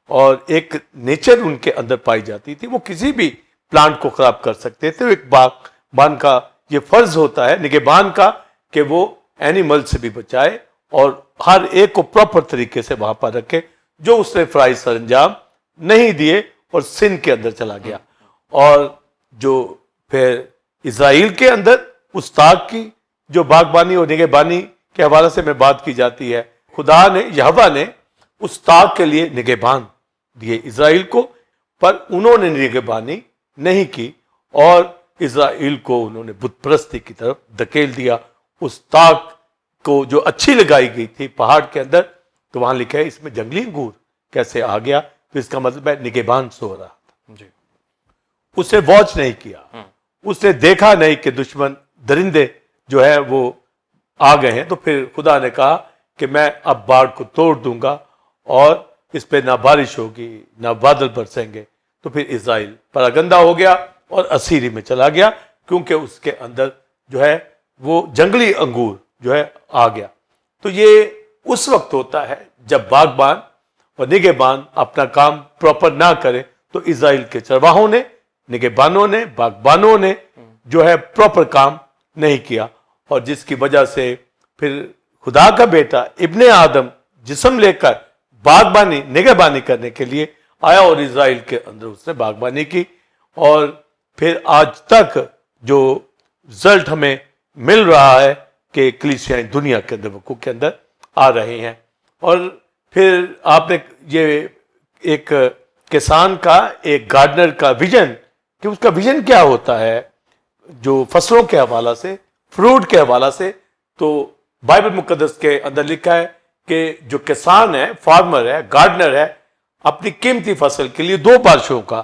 [SPEAKER 1] اور ایک نیچر ان کے اندر پائی جاتی تھی, وہ کسی بھی پلانٹ کو خراب کر سکتے تھے. ایک باغبان کا یہ فرض ہوتا ہے, نگہبان کا, کہ وہ اینیمل سے بھی بچائے اور ہر ایک کو پراپر طریقے سے وہاں پر رکھے. جو اس نے فرائض سر انجام نہیں دیے اور سن کے اندر چلا گیا. اور جو پھر اسرائیل کے اندر استاق کی جو باغبانی اور نگہبانی کے حوالے سے میں بات کی جاتی ہے, خدا نے, یہوہ نے استاق کے لیے نگہبان دیے اسرائیل کو, پر انہوں نے نگہبانی نہیں کی, اور اسرائیل کو انہوں نے بت پرستی کی طرف دھکیل دیا. استاق کو جو اچھی لگائی گئی تھی پہاڑ کے اندر, تو وہاں لکھا ہے اس میں جنگلی انگور کیسے آ گیا, تو اس کا مطلب ہے نگہبان سو رہا تھا.
[SPEAKER 2] جی.
[SPEAKER 1] اس نے واچ نہیں کیا, اس نے دیکھا نہیں کہ دشمن درندے جو ہے وہ آ گئے ہیں. تو پھر خدا نے کہا کہ میں اب باڑ کو توڑ دوں گا, اور اس پہ نہ بارش ہوگی نہ بادل برسیں گے. تو پھر اسرائیل پراگندہ ہو گیا اور اسیری میں چلا گیا, کیونکہ اس کے اندر جو ہے وہ جنگلی انگور جو ہے آ گیا. تو یہ اس وقت ہوتا ہے جب باغبان اور نگہبان اپنا کام پراپر نہ کرے. تو اسرائیل کے چرواہوں نے, نگہبانوں نے, باغبانوں نے جو ہے پراپر کام نہیں کیا, اور جس کی وجہ سے پھر خدا کا بیٹا ابن آدم جسم لے کر باغبانی نگہبانی کرنے کے لیے آیا, اور اسرائیل کے اندر اس نے باغبانی کی. اور پھر آج تک جو رزلٹ ہمیں مل رہا ہے کہ کلیسیاں دنیا کے اندر وقوع کے اندر آ رہے ہیں. اور پھر آپ نے یہ ایک کسان کا، ایک گارڈنر کا ویژن، کہ اس کا ویژن کیا ہوتا ہے جو فصلوں کے حوالہ سے، فروٹ کے حوالہ سے، تو بائبل مقدس کے اندر لکھا ہے کہ جو کسان ہے، فارمر ہے، گارڈنر ہے، اپنی قیمتی فصل کے لیے 2 بارشوں کا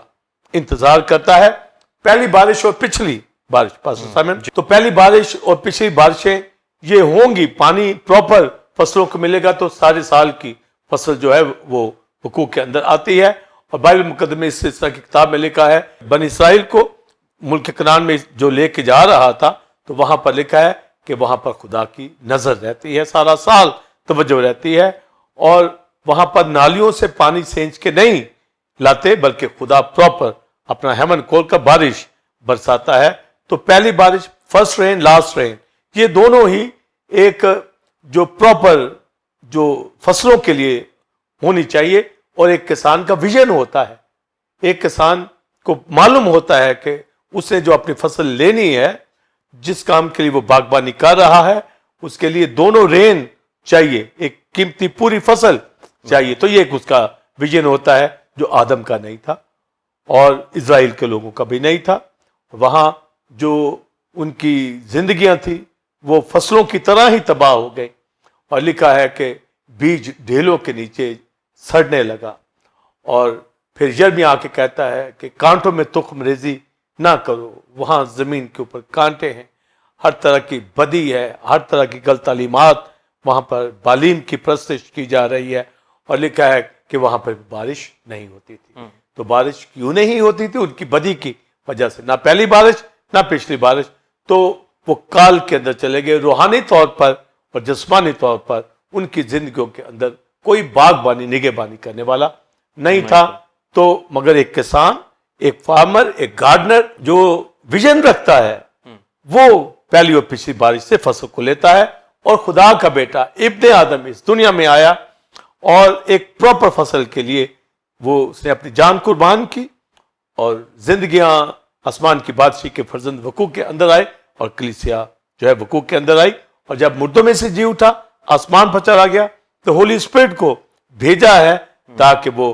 [SPEAKER 1] انتظار کرتا ہے. پہلی بارش اور پچھلی بارش. تو پہلی بارش اور پچھلی بارشیں یہ ہوں گی، پانی پراپر فصلوں کو ملے گا تو سارے سال کی فصل جو ہے وہ وقوع کے اندر آتی ہے. اور بائبل مقدس میں اس طرح کی کتاب میں لکھا ہے، بنی اسرائیل کو ملک کنعان میں جو لے کے جا رہا تھا تو وہاں پر لکھا ہے کہ وہاں پر خدا کی نظر رہتی ہے، سارا سال توجہ رہتی ہے، اور وہاں پر نالیوں سے پانی سینچ کے نہیں لاتے بلکہ خدا پراپر اپنا ہیمن کھول کر بارش برساتا ہے. تو پہلی بارش، فرسٹ رین، لاسٹ رین، یہ دونوں ہی ایک جو پراپر جو فصلوں کے لیے ہونی چاہیے. اور ایک کسان کا ویژن ہوتا ہے، ایک کسان کو معلوم ہوتا ہے کہ اسے جو اپنی فصل لینی ہے، جس کام کے لیے وہ باغبانی کر رہا ہے، اس کے لیے دونوں رین چاہیے، ایک قیمتی پوری فصل چاہیے. تو یہ ایک اس کا ویژن ہوتا ہے جو آدم کا نہیں تھا اور اسرائیل کے لوگوں کا بھی نہیں تھا. وہاں جو ان کی زندگیاں تھیں وہ فصلوں کی طرح ہی تباہ ہو گئی. اور لکھا ہے کہ بیج ڈھیلوں کے نیچے سڑنے لگا. اور پھر یرمیاہ آ کے کہتا ہے کہ کانٹوں میں تخم ریزی نہ کرو، وہاں زمین کے اوپر کانٹے ہیں، ہر طرح کی بدی ہے، ہر طرح کی غلط تعلیمات، وہاں پر بالین کی پرستش کی جا رہی ہے. اور لکھا ہے کہ وہاں پر بارش نہیں ہوتی تھی. تو بارش کیوں نہیں ہوتی تھی؟ ان کی بدی کی وجہ سے. نہ پہلی بارش نہ پچھلی بارش. تو وہ کال کے اندر چلے گئے. روحانی طور پر اور جسمانی طور پر ان کی زندگیوں کے اندر کوئی باغبانی نگہبانی کرنے والا نہیں تھا. تو مگر ایک کسان، ایک فارمر، ایک گارڈنر جو ویژن رکھتا ہے، وہ پہلی اور پچھلی بارش سے فصل کو لیتا ہے. اور خدا کا بیٹا ابن آدم اس دنیا میں آیا اور ایک پراپر فصل کے لیے وہ اس نے اپنی جان قربان کی، اور زندگیاں آسمان کی بادشاہی کے فرزند وقوع کے اندر آئے، اور کلیسیا جو ہے وقوع کے اندر آئی. اور جب مردوں میں سے جی اٹھا، آسمان پر چلا گیا، تو ہولی اسپرٹ کو بھیجا ہے تاکہ وہ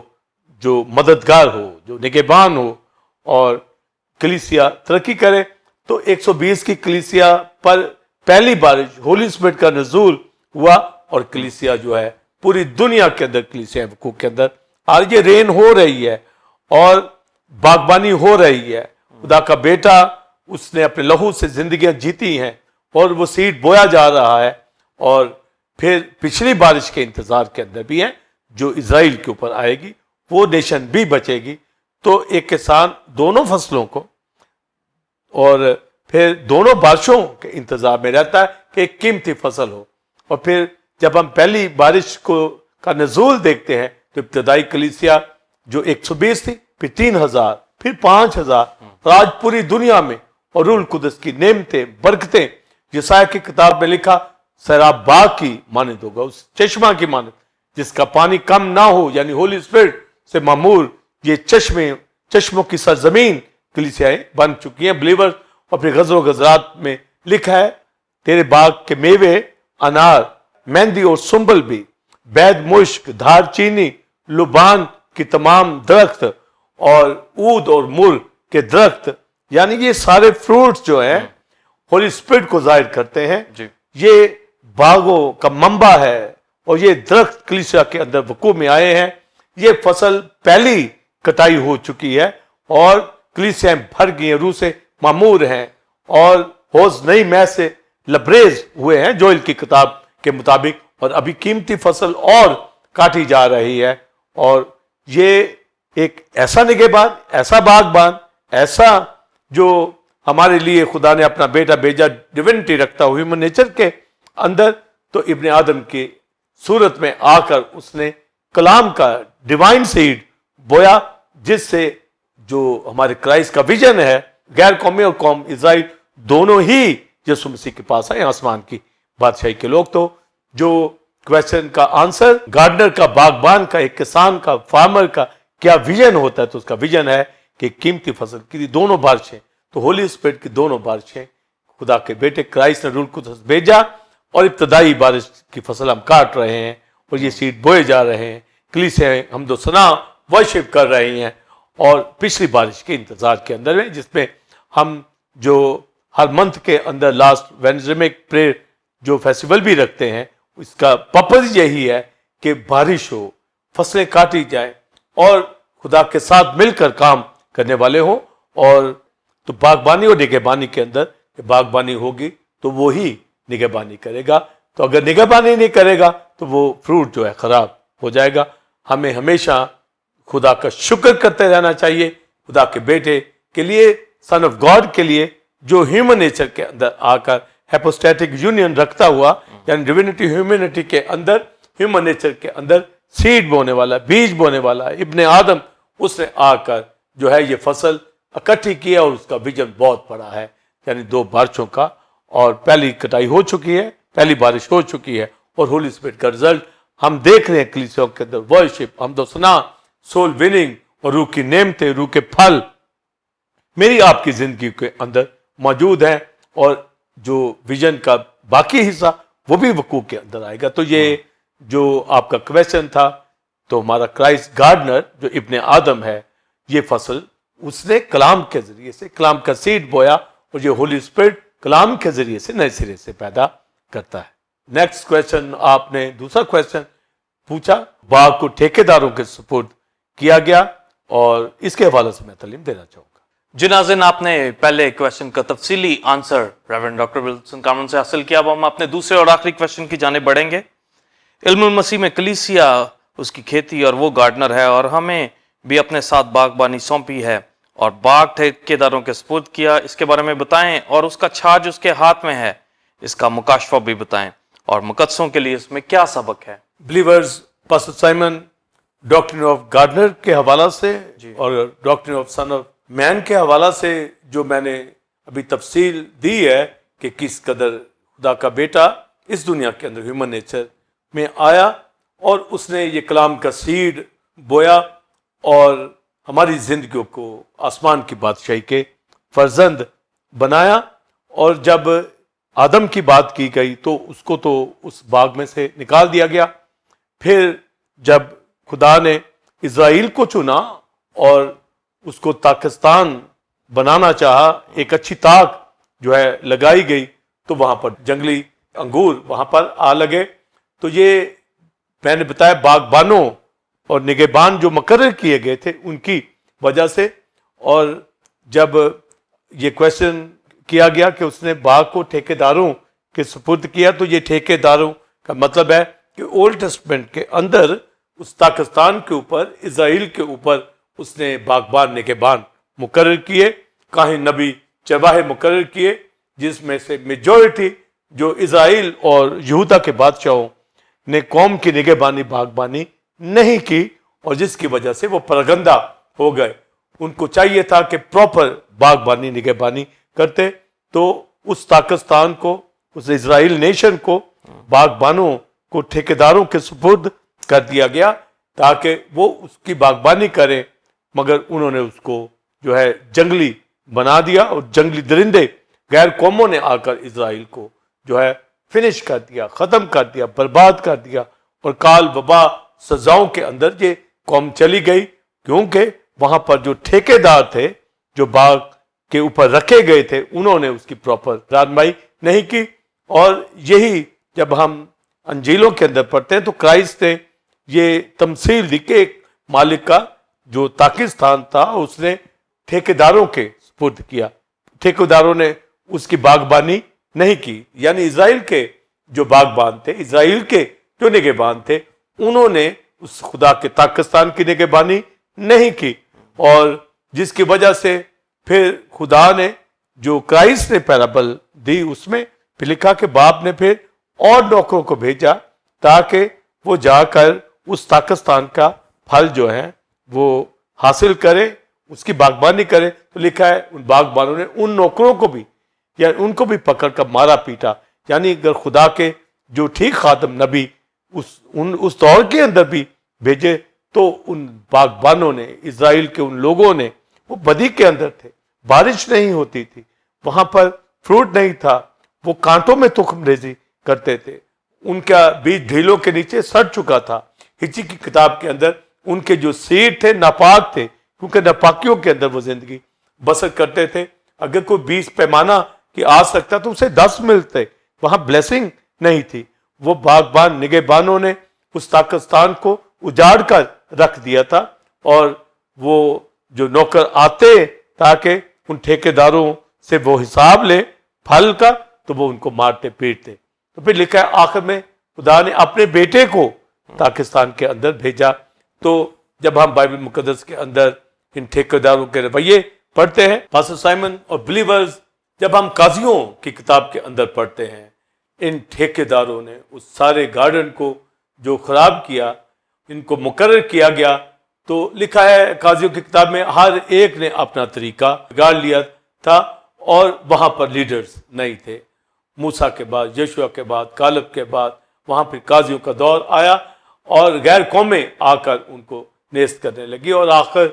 [SPEAKER 1] جو مددگار ہو، جو نگہبان ہو، اور کلیسیا ترقی کرے. تو 120 کی کلیسیا پر پہلی بارش ہولی اسپرٹ کا نزول ہوا، اور کلیسیا جو ہے پوری دنیا کے اندر کلیسیا وقوع کے اندر آج یہ رین ہو رہی ہے اور باغبانی ہو رہی ہے. خدا کا بیٹا اس نے اپنے لہو سے زندگیاں جیتی ہیں اور وہ سیڈ بویا جا رہا ہے. اور پھر پچھلی بارش کے انتظار کے اندر بھی ہے جو اسرائیل کے اوپر آئے گی، وہ نیشن بھی بچے گی. تو ایک کسان دونوں فصلوں کو اور پھر دونوں بارشوں کے انتظار میں رہتا ہے کہ ایک قیمتی فصل ہو. اور پھر جب ہم پہلی بارش کا نزول دیکھتے ہیں تو ابتدائی کلیسیا جو 120 تھی، پھر 3000، پھر 5000، اور آج پوری دنیا میں اور روح القدس کی نعمتیں، برکتیں. یسایہ کی کتاب میں لکھا سیراب باغ کی مانند ہوگا، اس چشمہ کی مانند جس کا پانی کم نہ ہو، یعنی ہولی اسپرٹ سے معمور یہ چشموں کی سرزمین کلیسیاں بن چکی ہیں. بلیور اپنے غزل و غزلات میں لکھا ہے تیرے باغ کے میوے انار، مہندی اور سنبل بھی، بید مشک، دھار چینی، لبان کی تمام درخت، اور عود اور مر کے درخت، یعنی یہ سارے فروٹس جو ہیں ہولی اسپرٹ کو ظاہر کرتے ہیں. یہ باغوں کا منبع ہے اور یہ درخت کلیسیا کے اندر وقوع میں آئے ہیں. یہ فصل پہلی کٹائی ہو چکی ہے اور کلیسیاں بھر گئی ہیں، روح سے معمور ہیں اور حوض نئی مے سے لبریز ہوئے ہیں جوئل کی کتاب کے مطابق. اور ابھی قیمتی فصل اور کاٹی جا رہی ہے. اور یہ ایک ایسا نگہبان، ایسا باغبان، ایسا جو ہمارے لیے خدا نے اپنا بیٹا بھیجا، ڈیوینٹی رکھتا ہوا ہیومن نیچر کے اندر، تو ابن آدم کی صورت میں آ کر اس نے کلام کا ڈیوائن سیڈ بویا، جس سے جو ہمارے کرائسٹ کا ویژن ہے، غیر قومی اور قوم اسرائیل دونوں ہی یسوع مسیح کے پاس آئے آسمان کی بادشاہی کے لوگ. تو جو کویسچن کا آنسر، گارڈنر کا، باغبان کا، ایک کسان کا، فارمر کا کیا ویژن ہوتا ہے، تو اس کا ویژن ہے کہ قیمتی فصل کی دونوں بارشیں، تو ہولی اسپرٹ کی دونوں بارشیں خدا کے بیٹے کرائسٹ نے روح القدس بھیجا اور ابتدائی بارش کی فصل ہم کاٹ رہے ہیں اور یہ سیڈ بوئے جا رہے ہیں، کلیسیاں حمد و ثنا ورشپ کر رہی ہیں، اور پچھلی بارش کے انتظار کے اندر ہیں، جس میں ہم جو ہر منتھ کے اندر لاسٹ وینزڈے میں پریئر جو فیسٹیول بھی رکھتے ہیں، اس کا پرپز یہی ہے کہ بارش ہو، فصلیں کاٹی جائیں اور خدا کے ساتھ مل کر کام کرنے والے ہوں. اور تو باغبانی اور نگہبانی کے اندر باغبانی ہوگی تو وہی نگہبانی کرے گا، تو اگر نگہبانی نہیں کرے گا تو وہ فروٹ جو ہے خراب ہو جائے گا. ہمیں ہمیشہ خدا کا شکر کرتے رہنا چاہیے، خدا کے بیٹے کے لیے، سن آف گاڈ کے لیے، جو ہیومن نیچر کے اندر آ کر ہیپوسٹیٹک یونین رکھتا ہوا، یعنی ڈیوینٹی ہیومینٹی کے اندر، ہیومن نیچر کے اندر سیڈ بونے والا، بیج بونے والا ابن آدم، اس نے آ کر جو ہے یہ فصل اکٹھی کیا، اور اس کا ویژن بہت بڑا ہے، یعنی 2 بارشوں کا، اور پہلی کٹائی ہو چکی ہے، پہلی بارش ہو چکی ہے، اور ہولی اسپرٹ کا رزلٹ ہم دیکھ رہے ہیں کلیسیوں کے اندر، ورشپ، حمد و ثنا، سول وننگ، اور روح کی نعمتیں، روح کے پھل میری آپ کی زندگی کے اندر موجود ہیں، اور جو ویژن کا باقی حصہ وہ بھی وقوع کے اندر آئے گا. تو یہ جو آپ کا کویسچن تھا، تو ہمارا کرائسٹ گارڈنر جو ابن آدم ہے، یہ فصل اس نے کلام کے ذریعے سے، کلام کا سیڈ بویا، اور یہ ہولی اسپرٹ کلام کے ذریعے سے نئے سرے سے پیدا کرتا ہے. نیکسٹ کویسچن، آپ نے دوسرا کویسچن پوچھا، باغ کو ٹھیکیداروں کے سپرد کیا گیا، اور اس کے حوالے سے میں تعلیم دینا چاہوں گا.
[SPEAKER 2] جی ناظرین، آپ نے پہلے کویسچن کا تفصیلی آنسر ریورنڈ ڈاکٹر ولسن کامرن سے حاصل کیا. اب ہم اپنے دوسرے اور آخری کویسچن کی جانب بڑھیں گے. علم المسیح میں کلیسیا اس کی کھیتی اور وہ گارڈنر ہے، اور ہمیں بھی اپنے ساتھ باغبانی سونپی ہے اور باغ ٹھیکیداروں کے سپرد کیا. اس کے بارے میں بتائیں، اور اس کا چھاج اس کے ہاتھ میں ہے، اس کا مکاشفہ بھی بتائیں، اور مقدسوں کے لیے اس میں کیا سبق ہے.
[SPEAKER 1] بلیورز، پاسٹر سائمن ڈاکٹرن آف گارڈنر کے حوالہ سے اور ڈاکٹرن آف سن آف مین کے حوالہ سے جو میں نے ابھی تفصیل دی ہے کہ کس قدر خدا کا بیٹا اس دنیا کے اندر ہیومن نیچر میں آیا، اور اس نے یہ کلام کا سیڈ بویا اور ہماری زندگیوں کو آسمان کی بادشاہی کے فرزند بنایا. اور جب آدم کی بات کی گئی تو اس کو تو اس باغ میں سے نکال دیا گیا. پھر جب خدا نے اسرائیل کو چنا اور اس کو پاکستان بنانا چاہا، ایک اچھی طاق جو ہے لگائی گئی، تو وہاں پر جنگلی انگور وہاں پر آ لگے. تو یہ میں نے بتایا باغبانوں اور نگہبان جو مقرر کیے گئے تھے ان کی وجہ سے. اور جب یہ کویسچن کیا گیا کہ اس نے باغ کو ٹھیکیداروں کے سپرد کیا، تو یہ ٹھیکیداروں کا مطلب ہے کہ اولڈ ٹیسٹمنٹ کے اندر اس پاکستان کے اوپر، اسرائیل کے اوپر اس نے باغبان نگہبان مقرر کیے، کاہن نبی چواہے مقرر کیے، جس میں سے میجورٹی جو اسرائیل اور یہودا کے بادشاہوں نے قوم کی نگہبانی باغبانی نہیں کی، اور جس کی وجہ سے وہ پرگندہ ہو گئے. ان کو چاہیے تھا کہ پراپر باغبانی نگہبانی کرتے. تو اس پاکستان کو، اس اسرائیل نیشن کو، باغبانوں کو ٹھیکیداروں کے سپرد کر دیا گیا تاکہ وہ اس کی باغبانی کریں، مگر انہوں نے اس کو جو ہے جنگلی بنا دیا، اور جنگلی درندے غیر قوموں نے آ کر اسرائیل کو جو ہے فنش کر دیا، ختم کر دیا، برباد کر دیا. اور کال وبا سزاؤں کے اندر یہ قوم چلی گئی، کیونکہ وہاں پر جو ٹھیکیدار تھے جو باغ کے اوپر رکھے گئے تھے، انہوں نے اس کی پراپر رہنمائی نہیں کی. اور یہی جب ہم انجیلوں کے اندر پڑھتے ہیں تو کرائسٹ نے یہ تمثیل دی کہ ایک مالک کا جو پاکستان تھا اس نے ٹھیکیداروں کے سپرد کیا. ٹھیکیداروں نے اس کی باغبانی نہیں کی، یعنی اسرائیل کے جو باغبان تھے، اسرائیل کے جو نگہبان تھے، انہوں نے اس خدا کے پاکستان کی نگہبانی نہیں کی. اور جس کی وجہ سے پھر خدا نے جو کرائسٹ نے پیرابل دی، اس میں پھر لکھا کہ باپ نے پھر اور نوکروں کو بھیجا تاکہ وہ جا کر اس پاکستان کا پھل جو ہے وہ حاصل کرے، اس کی باغبانی کرے. تو لکھا ہے ان باغبانوں نے ان نوکروں کو بھی، یا ان کو بھی پکڑ کر مارا پیٹا. یعنی اگر خدا کے جو ٹھیک خادم نبی اس دور کے اندر بھی بھیجے، تو ان باغبانوں نے، اسرائیل کے ان لوگوں نے، وہ بدی کے اندر تھے، بارش نہیں ہوتی تھی، وہاں پر فروٹ نہیں تھا، وہ کانٹوں میں تخم ریزی کرتے تھے. ان کا بیج ڈھیلوں کے نیچے سڑ چکا تھا. ہچی کی کتاب کے اندر ان کے جو سیڈ تھے ناپاک تھے, کیونکہ ناپاکیوں کے اندر وہ زندگی بسر کرتے تھے. اگر کوئی 20 پیمانہ کی آ سکتا تو اسے 10 ملتے. وہاں بلیسنگ نہیں تھی. وہ باغبان نگہبانوں نے اس پاکستان کو اجاڑ کر رکھ دیا تھا, اور وہ جو نوکر آتے تاکہ ان ٹھیکیداروں سے وہ حساب لے پھل کا, تو وہ ان کو مارتے پیٹتے. تو پھر لکھا ہے آخر میں خدا نے اپنے بیٹے کو پاکستان کے اندر بھیجا. تو جب ہم بائبل مقدس کے اندر ان ٹھیکیداروں کے رویے پڑھتے ہیں, پاسٹر سائمن اور بلیورز, جب ہم قاضیوں کی کتاب کے اندر پڑھتے ہیں, ان ٹھیکیداروں نے اس سارے گارڈن کو جو خراب کیا, ان کو مقرر کیا گیا. تو لکھا ہے قاضیوں کی کتاب میں ہر ایک نے اپنا طریقہ بگاڑ لیا تھا, اور وہاں پر لیڈرز نہیں تھے. موسیٰ کے بعد, یشوع کے بعد, کالب کے بعد وہاں پھر قاضیوں کا دور آیا, اور غیر قومیں آ کر ان کو نیست کرنے لگی, اور آخر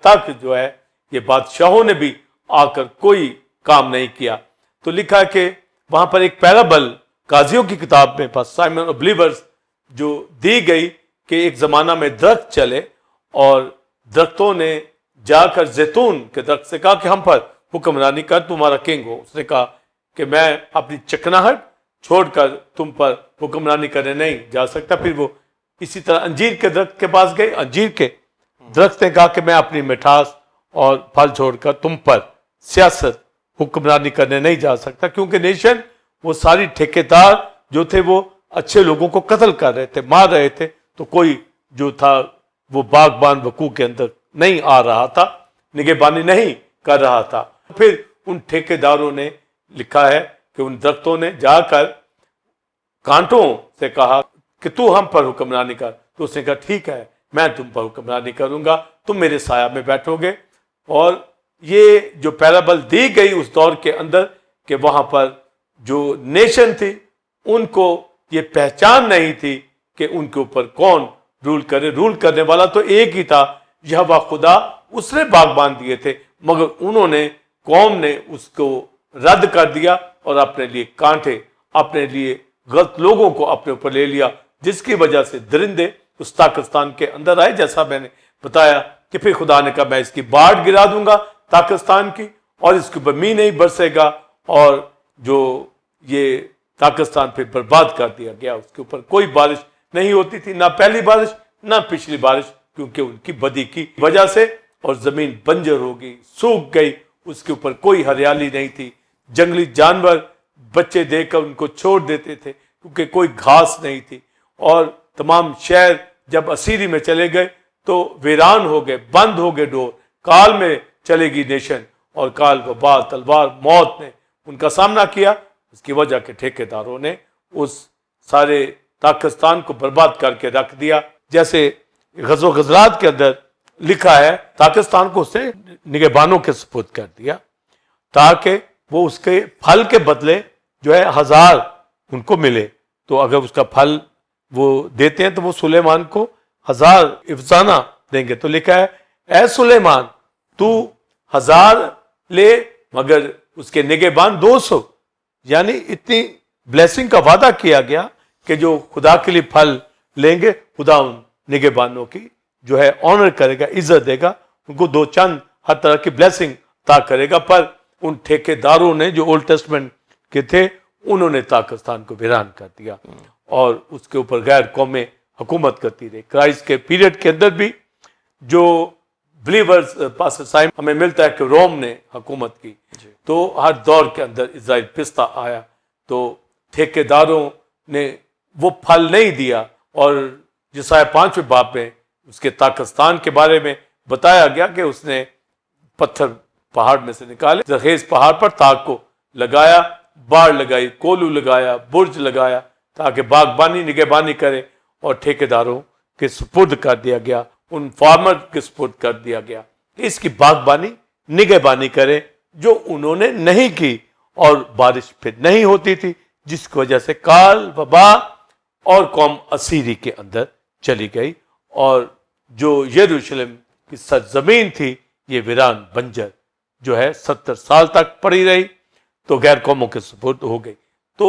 [SPEAKER 1] تک جو ہے یہ بادشاہوں نے بھی آ کر کوئی کام نہیں کیا. تو لکھا ہے کہ وہاں پر ایک پیرابل قاضیوں کی کتاب میں پاس سائمن اور بلیورز جو دی گئی کہ ایک زمانہ میں درخت چلے, اور درختوں نے جا کر زیتون کے درخت سے کہا کہ ہم پر حکمرانی کر, تمہارا کنگ ہو. اس نے کہا کہ میں اپنی چکناہٹ چھوڑ کر تم پر حکمرانی کرنے نہیں جا سکتا. پھر وہ اسی طرح انجیر کے درخت کے پاس گئے. انجیر کے درخت نے کہا کہ میں اپنی مٹھاس اور پھل چھوڑ کر تم پر سیاست حکمرانی کرنے نہیں جا سکتا, کیونکہ نیشن وہ ساری ٹھیکیدار جو تھے وہ اچھے لوگوں کو قتل کر رہے تھے, مار رہے تھے. تو کوئی جو تھا وہ باغبان وقوع کے اندر نہیں آ رہا تھا, نگہبانی نہیں کر رہا تھا. پھر ان ٹھیکیداروں نے لکھا ہے کہ ان درختوں نے جا کر کانٹوں سے کہا کہ تو ہم پر حکمرانی کر. تو اس نے کہا ٹھیک ہے, میں تم پر حکمرانی کروں گا, تم میرے سایہ میں بیٹھو گے. اور یہ جو پیرابل دی گئی اس دور کے اندر کہ وہاں پر جو نیشن تھی ان کو یہ پہچان نہیں تھی کہ ان کے اوپر کون رول کرے. رول کرنے والا تو ایک ہی تھا, یہوہ خدا. اس نے باغبان دیے تھے, مگر انہوں نے, قوم نے اس کو رد کر دیا اور اپنے لیے کانٹے, اپنے لیے غلط لوگوں کو اپنے اوپر لے لیا, جس کی وجہ سے درندے اس پاکستان کے اندر آئے. جیسا میں نے بتایا کہ پھر خدا نے کہا میں اس کی باڑ گرا دوں گا پاکستان کی, اور اس کے اوپر می نہیں برسے گا, اور جو یہ پاکستان پھر برباد کر دیا گیا. اس کے اوپر کوئی بارش نہیں ہوتی تھی, نہ پہلی بارش نہ پچھلی بارش, کیونکہ ان کی بدی کی وجہ سے, اور زمین بنجر ہو گئی, سوکھ گئی, اس کے اوپر کوئی ہریالی نہیں تھی. جنگلی جانور بچے دے کر ان کو چھوڑ دیتے تھے کیونکہ کوئی گھاس نہیں تھی. اور تمام شہر جب اسیری میں چلے گئے تو ویران ہو گئے, بند ہو گئے ڈور. کال میں چلے گی نیشن, اور کال وبا تلوار موت نے ان کا سامنا کیا. اس کی وجہ کے ٹھیکیداروں نے اس سارے پاکستان کو برباد کر کے رکھ دیا. جیسے غزو غزلات کے اندر لکھا ہے پاکستان کو اس نے نگہبانوں کے سپرد کر دیا تاکہ وہ اس کے پھل کے بدلے جو ہے 1000 ان کو ملے. تو اگر اس کا پھل وہ دیتے ہیں تو وہ سلیمان کو 1000 افسانہ دیں گے. تو لکھا ہے اے سلیمان تو 1000 لے مگر اس کے نگہبان 200. یعنی اتنی بلیسنگ کا وعدہ کیا گیا کہ جو خدا کے لیے پھل لیں گے خدا ان نگہبانوں کی جو ہے آنر کرے گا, عزت دے گا, ان کو 2 چند ہر طرح کی بلیسنگ عطا کرے گا. پر ان ٹھیکیداروں نے جو اولڈ ٹیسٹمنٹ کے تھے انہوں نے پاکستان کو ویران کر دیا, اور اس کے اوپر غیر قومیں حکومت کرتی رہی. کرائسٹ کے پیریڈ کے اندر بھی جو بلیورز پاسٹر سائم ہمیں ملتا ہے کہ روم نے حکومت کی, تو ہر دور کے اندر اسرائیل پستہ آیا. تو ٹھیکیداروں نے وہ پھل نہیں دیا, اور یسایہ 5ویں باب میں اس کے پاکستان کے بارے میں بتایا گیا کہ اس نے پتھر پہاڑ میں سے نکالے, زرخیز پہاڑ پر تاگ کو لگایا, باڑ لگائی, کولو لگایا, برج لگایا تاکہ باغبانی نگہبانی کرے, اور ٹھیکیداروں کے سپرد کر دیا گیا, ان فارمر کے سپرد کر دیا گیا اس کی باغبانی نگہبانی کرے, جو انہوں نے نہیں کی. اور بارش پھر نہیں ہوتی تھی, جس کی وجہ سے کال وبا اور قوم اسیری کے اندر چلی گئی, اور جو یروشلم کی سرزمین تھی یہ ویران بنجر جو ہے 70 سال تک پڑی رہی, تو غیر قوموں کے سپرد ہو گئی. تو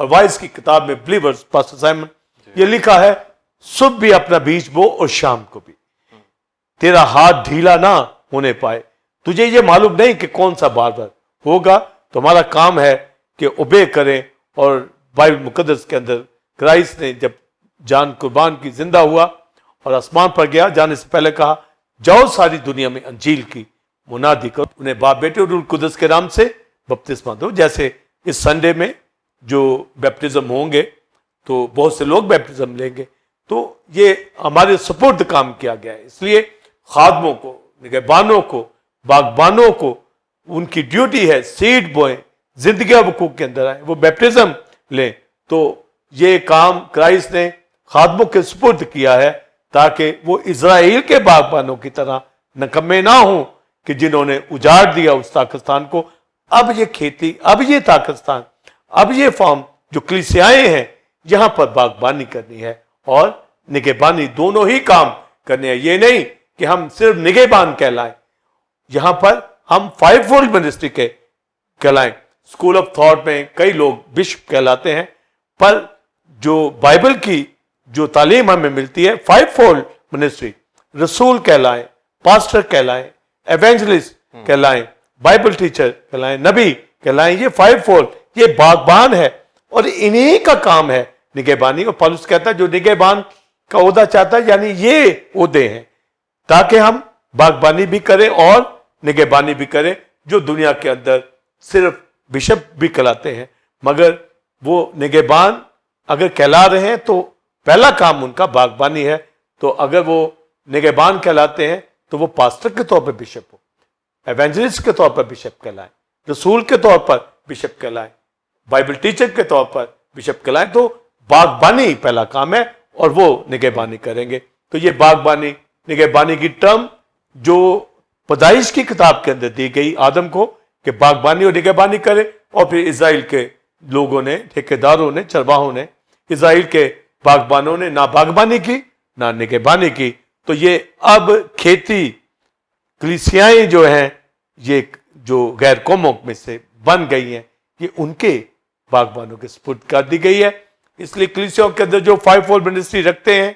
[SPEAKER 1] اور وائس کی کتاب میں بلیورز پاسٹر سائمن یہ لکھا ہے صبح بھی اپنا بیج بو اور شام کو بھی، تیرا ہاتھ ڈھیلا نہ ہونے پائے. تجھے یہ معلوم نہیں کہ کون سا بار بار ہوگا. تمہارا کام ہے کہ اوبے کریں. اور بائبل مقدس کے اندر کرائسٹ نے جب جان قربان کی زندہ ہوا اور آسمان پر گیا، جانے سے پہلے کہا جاؤ ساری دنیا میں انجیل کی منادی کرو، انہیں باپ بیٹے اور روح القدس کے نام سے بپتسمہ دو. جیسے اس سنڈے میں جو بیپٹزم ہوں گے تو بہت سے لوگ بیپٹزم لیں گے، تو یہ ہمارے سپرد کام کیا گیا ہے. اس لیے خادموں کو، نگہبانوں کو، باغبانوں کو ان کی ڈیوٹی ہے سیڈ بوئیں، زندگیاں وقوع کے اندر آئیں، وہ بیپٹزم لیں. تو یہ کام کرائسٹ نے خادموں کے سپرد کیا ہے تاکہ وہ اسرائیل کے باغبانوں کی طرح نکمے نہ ہوں کہ جنہوں نے اجاڑ دیا اس پاکستان کو. اب یہ کھیتی، اب یہ پاکستان، اب یہ فارم جو کلیسیائیں ہیں یہاں پر باغبانی کرنی ہے اور نگہبانی، دونوں ہی کام کرنے ہیں. یہ نہیں کہ ہم صرف نگہبان کہلائیں، یہاں پر ہم 5 فولڈ منسٹری کے کہلائیں. اسکول آف تھاٹ میں کئی لوگ بشپ کہلاتے ہیں، پر جو بائبل کی جو تعلیم ہمیں ملتی ہے 5 فولڈ منسٹری، رسول کہلائیں، پاسٹر کہلائیں، ایونجلسٹ کہلائیں، بائبل ٹیچر کہلائیں، نبی کہلائیں، یہ 5 فولڈ یہ باغبان ہے اور انہی کا کام ہے نگہبانی. اور پالوس کہتا ہے جو نگہبان کا عہدہ چاہتا ہے، یعنی یہ عہدے ہیں تاکہ ہم باغبانی بھی کریں اور نگہبانی بھی کریں. جو دنیا کے اندر صرف بشپ بھی کہلاتے ہیں، مگر وہ نگہبان اگر کہلا رہے ہیں تو پہلا کام ان کا باغبانی ہے. تو اگر وہ نگہبان کہلاتے ہیں تو وہ پاسٹر کے طور پر بشپ ہو، ایونجلسٹ کے طور پر بشپ کہلائیں، رسول کے طور پر بشپ کہلائیں، بائبل ٹیچر کے طور پر بشپ کہلائیں. تو باغبانی پہلا کام ہے اور وہ نگہبانی کریں گے. تو یہ باغبانی، نگہبانی کی ٹرم جو پیدائش کی کتاب کے اندر دی گئی آدم کو کہ باغبانی اور نگہبانی کرے، اور پھر اسرائیل کے لوگوں نے، ٹھیکیداروں نے، چرواہوں نے، اسرائیل کے باغبانوں نے نہ باغبانی کی نہ نگہبانی کی. تو یہ اب کھیتی کلیسیائیں جو ہیں، یہ جو غیر قوموں میں سے بن گئی ہیں، یہ ان کے باغبانوں کے سپرد کر دی گئی ہے. اس لیے کلیسیوں کے اندر جو 5 فولڈ منسٹری رکھتے ہیں،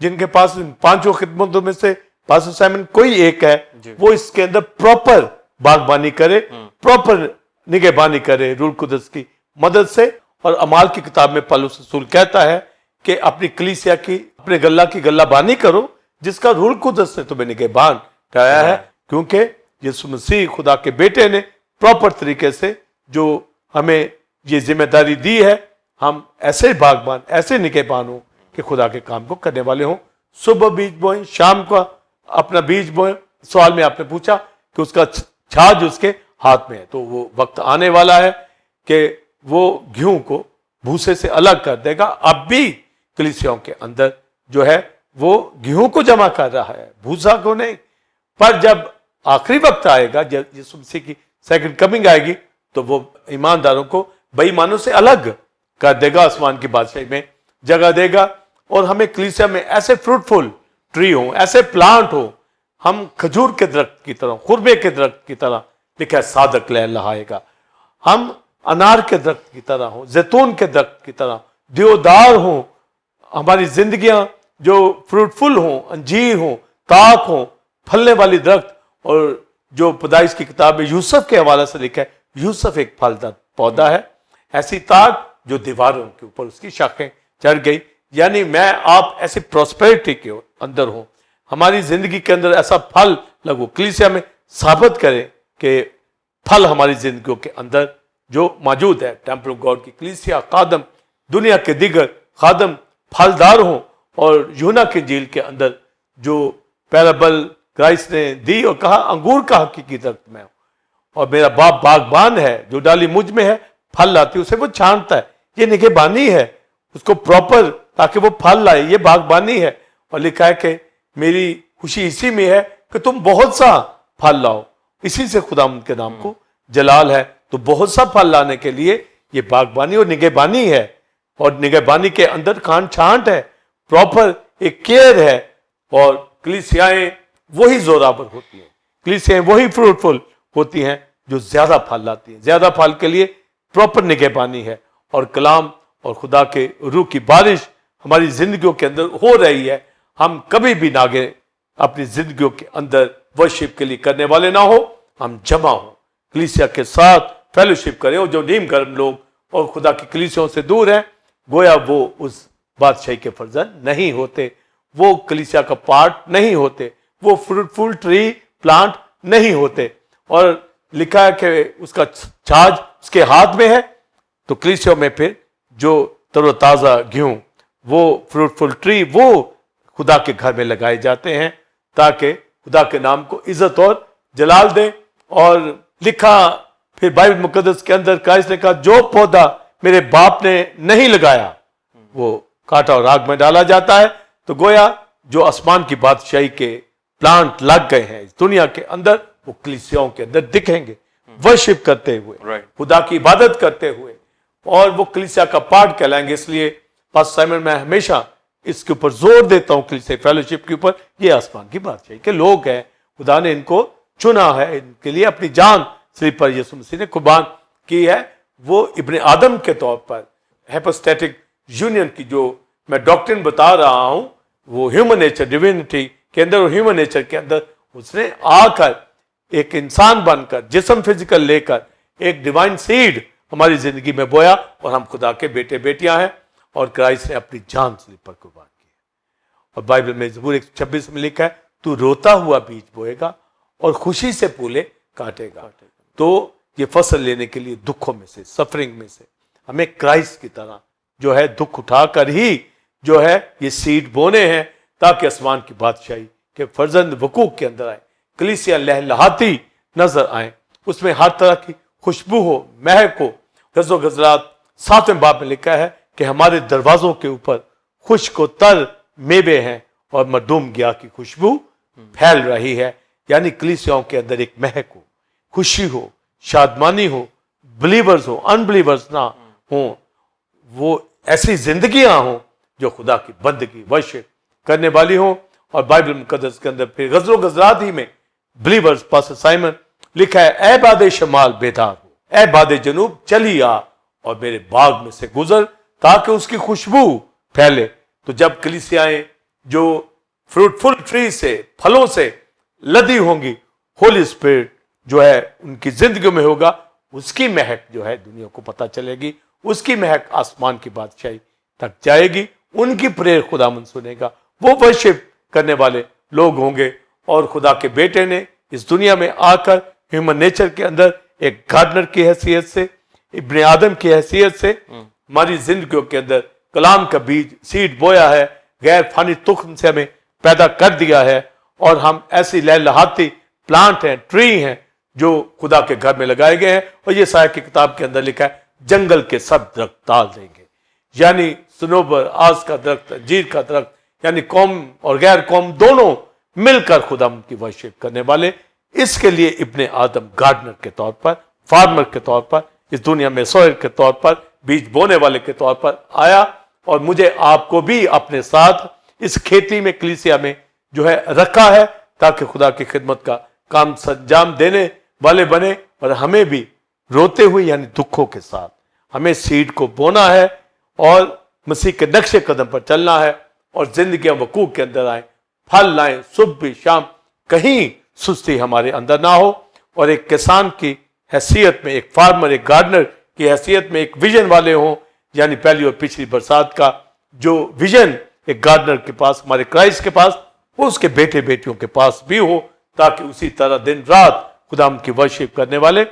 [SPEAKER 1] جن کے پاس 5 خدمتوں میں سے پاسٹر سائمن کوئی ایک ہے، وہ اس کے اندر پراپر باغبانی کرے، پراپر نگہبانی کرے روح القدس کی مدد سے. اور اعمال کی کتاب میں پولس رسول کہتا ہے کہ اپنی کلیسیا کی، اپنے گلہ کی گلہ بانی کرو جس کا روح القدس نے تمہیں نگہبان ٹھہرایا ہے. کیونکہ یسوع مسیح خدا کے بیٹے نے پراپر طریقے سے جو ہمیں یہ ذمہ داری دی ہے، ہم ایسے باغبان، ایسے نگہبان ہوں کہ خدا کے کام کو کرنے والے ہوں. صبح بیج بوئیں، شام کا اپنا بیج بوئیں. سوال میں آپ نے پوچھا کہ اس کا چھاج اس کے ہاتھ میں ہے، تو وہ وقت آنے والا ہے کہ وہ گیہوں کو بھوسے سے الگ کر دے گا. اب بھی کلیسیوں کے اندر جو ہے وہ گیہوں کو جمع کر رہا ہے، بھوسا کو نہیں. پر جب آخری وقت آئے گا، جب یسوع مسیح کی سیکنڈ کمنگ آئے گی، تو وہ ایمانداروں کو بے ایمانوں سے الگ کر دے گا، آسمان کی بادشاہی میں جگہ دے گا. اور ہمیں کلیسیا میں ایسے فروٹفل ٹری ہوں، ایسے پلانٹ ہوں، ہم کھجور کے درخت کی طرح، خربے کے درخت کی طرح، لکھا ہے صادق لہر لہائے گا. ہم انار کے درخت کی طرح ہوں، زیتون کے درخت کی طرح دیودار ہوں. ہماری زندگیاں جو فروٹفل ہوں، انجیر ہوں، تاک ہوں، پھلنے والی درخت. اور جو پیدائش کی کتاب میں یوسف کے حوالے سے لکھا ہے، یوسف ایک پھلدار پودا ہے، ایسی تاک جو دیواروں کے اوپر اس کی شاخیں چڑھ گئی. یعنی میں آپ ایسی پراسپیرٹی کے اندر ہوں، ہماری زندگی کے اندر ایسا پھل لگو. کلیسیا میں ثابت کریں کہ پھل ہماری زندگیوں کے اندر جو موجود ہے. ٹیمپل آف گاڈ کی کلیسیا خادم، دنیا کے دیگر خادم پھلدار ہوں. اور یونا کی انجیل کے اندر جو پیرابل کرائسٹ نے دی اور کہا انگور کا حقیقی درخت میں ہوں اور میرا باپ باغبان ہے، جو ڈالی مجھ میں ہے پھل لاتی اسے وہ چھانٹتا ہے. یہ نگہبانی ہے اس کو پراپر، تاکہ وہ پھل لائے. یہ باغبانی ہے. اور لکھا ہے کہ میری خوشی اسی میں ہے کہ تم بہت سا پھل لاؤ، اسی سے خدا ان کے نام کو جلال ہے. تو بہت سا پھل لانے کے لیے یہ باغبانی اور نگہبانی ہے. اور نگہبانی کے اندر کھان چھانٹ ہے، پراپر ایک کیئر ہے. اور کلیسیائیں وہی زوراور ہوتی ہیں، کلیسیائیں وہی فروٹفل ہوتی ہیں جو زیادہ پھل لاتی ہیں. زیادہ پھل کے لیے پراپر نگہبانی ہے. اور کلام اور خدا کے روح کی بارش ہماری زندگیوں کے اندر ہو رہی ہے، ہم کبھی بھی ناگے اپنی زندگیوں کے اندر ورشپ کے لیے کرنے والے نہ ہو، ہم جمع ہوں، کلیسیا کے ساتھ فیلوشپ کریں، اور جو نیم گرم لوگ اور خدا کی کلیسیوں سے دور ہیں، گویا وہ اس بادشاہی کے فرزند نہیں ہوتے، وہ کلیسیا کا پارٹ نہیں ہوتے، وہ فروٹفل ٹری پلانٹ نہیں ہوتے۔ اور لکھا ہے کہ اس کا چھاج اس کے ہاتھ میں ہے، تو کلیسیوں میں پھر جو تر و تازہ گیہوں، وہ فروٹفل ٹری، وہ خدا کے گھر میں لگائے جاتے ہیں تاکہ خدا کے نام کو عزت اور جلال دیں۔ اور لکھا پھر بائبل مقدس کے اندر کرائسٹ نے کہا جو پودا میرے باپ نے نہیں لگایا وہ کاٹا اور آگ میں ڈالا جاتا ہے۔ تو گویا جو آسمان کی بادشاہی کے پلانٹ لگ گئے ہیں اس دنیا کے اندر، وہ کلیسیاؤں کے اندر دکھیں گے، ورشپ کرتے ہوئے، خدا کی عبادت کرتے ہوئے، اور وہ کلیسیا کا پارٹ کہلائیں گے۔ اس لیے پاس سائمن میں ہمیشہ اس کے اوپر زور دیتا ہوں، کلیسیا فیلوشپ کے اوپر، یہ آسمان کی بادشاہی کے لوگ ہیں، خدا نے ان کو چنا ہے، ان کے لیے اپنی جان سلیب پر یسوع مسیح نے قربان کی ہے۔ وہ ابن آدم کے طور پر ہیپوسٹیٹک یونین کی جو میں ڈاکٹرن بتا رہا ہوں، وہ ہیومن نیچر ڈیوینٹی کے اندر اور ہیومن نیچر کے اندر اس نے آ کر ایک انسان بن کر، جسم فزیکل لے کر، ایک ڈیوائن سیڈ ہماری زندگی میں بویا، اور ہم خدا کے بیٹے بیٹیاں ہیں، اور کرائسٹ نے اپنی جان سلیب پر قربان کی ہے۔ اور بائبل میں زبور 126 میں لکھا ہے تو روتا ہوا بیج بوئے گا اور خوشی سے پھولے کاٹے گا۔ تو یہ فصل لینے کے لیے دکھوں میں سے، سفرنگ میں سے ہمیں کرائسٹ کی طرح جو ہے دکھ اٹھا کر ہی جو ہے یہ سیڈ بونے ہیں، تاکہ آسمان کی بادشاہی کے فرزند وقوع کے اندر آئے، کلیسیا لہلہاتی نظر آئیں، اس میں ہر طرح کی خوشبو ہو، مہک ہو۔ غزل و غزلات 7ویں باب میں لکھا ہے کہ ہمارے دروازوں کے اوپر خشک و تر میوے ہیں اور مردوم گیا کی خوشبو پھیل رہی ہے، یعنی کلیسیاؤں کے اندر ایک مہک ہو، خوشی ہو، شادمانی ہو، بلیورز ہو، ان بلیورز نہ ہوں، وہ ایسی زندگیاں ہوں جو خدا کی بندگی ورشپ کرنے والی ہوں۔ اور بائبل مقدس کے اندر پھر غزل و غزلات ہی میں بلیورز پاسٹر سائمن لکھا ہے اے باد شمال بیدار ہو، اے باد جنوب چلی آ اور میرے باغ میں سے گزر تاکہ اس کی خوشبو پھیلے۔ تو جب کلیسیائیں جو فروٹفل ٹری سے، پھلوں سے لدی ہوں گی، ہولی اسپرٹ جو ہے ان کی زندگیوں میں ہوگا، اس کی مہک جو ہے دنیا کو پتہ چلے گی، اس کی مہک آسمان کی بادشاہی تک جائے گی، ان کی پریئر خدا من سنے گا، وہ ورشپ کرنے والے لوگ ہوں گے۔ اور خدا کے بیٹے نے اس دنیا میں آ کر ہیومن نیچر کے اندر ایک گارڈنر کی حیثیت سے، ابن آدم کی حیثیت سے ہماری زندگیوں کے اندر کلام کا بیج سیڈ بویا ہے، غیر فانی تخم سے ہمیں پیدا کر دیا ہے، اور ہم ایسی لہلہاتی پلانٹ ہیں، ٹری ہیں جو خدا کے گھر میں لگائے گئے ہیں۔ اور یہ سایہ کی کتاب کے اندر لکھا ہے جنگل کے سب درخت ڈال دیں گے، یعنی سنوبر، آس کا درخت، انجیر کا درخت، یعنی قوم اور غیر قوم دونوں مل کر خدا کی ورشپ کرنے والے۔ اس کے لیے ابن آدم گارڈنر کے طور پر، فارمر کے طور پر، اس دنیا میں سوئر کے طور پر، بیج بونے والے کے طور پر آیا، اور مجھے آپ کو بھی اپنے ساتھ اس کھیتی میں، کلیسیا میں جو ہے رکھا ہے، تاکہ خدا کی خدمت کا کام سرانجام دینے والے بنے، اور ہمیں بھی روتے ہوئے یعنی دکھوں کے ساتھ ہمیں سیڈ کو بونا ہے اور مسیح کے نقش قدم پر چلنا ہے، اور زندگیاں وقوع کے اندر آئیں، پھل لائیں، صبح بھی شام، کہیں سستی ہمارے اندر نہ ہو، اور ایک کسان کی حیثیت میں، ایک فارمر، ایک گارڈنر کی حیثیت میں ایک ویژن والے ہوں، یعنی پہلی اور پچھلی برسات کا جو ویژن ایک گارڈنر کے پاس، ہمارے کرائسٹ کے پاس، وہ اس کے بیٹے بیٹیوں کے پاس بھی ہو، تاکہ اسی طرح دن رات خدا کی ورشپ کرنے والے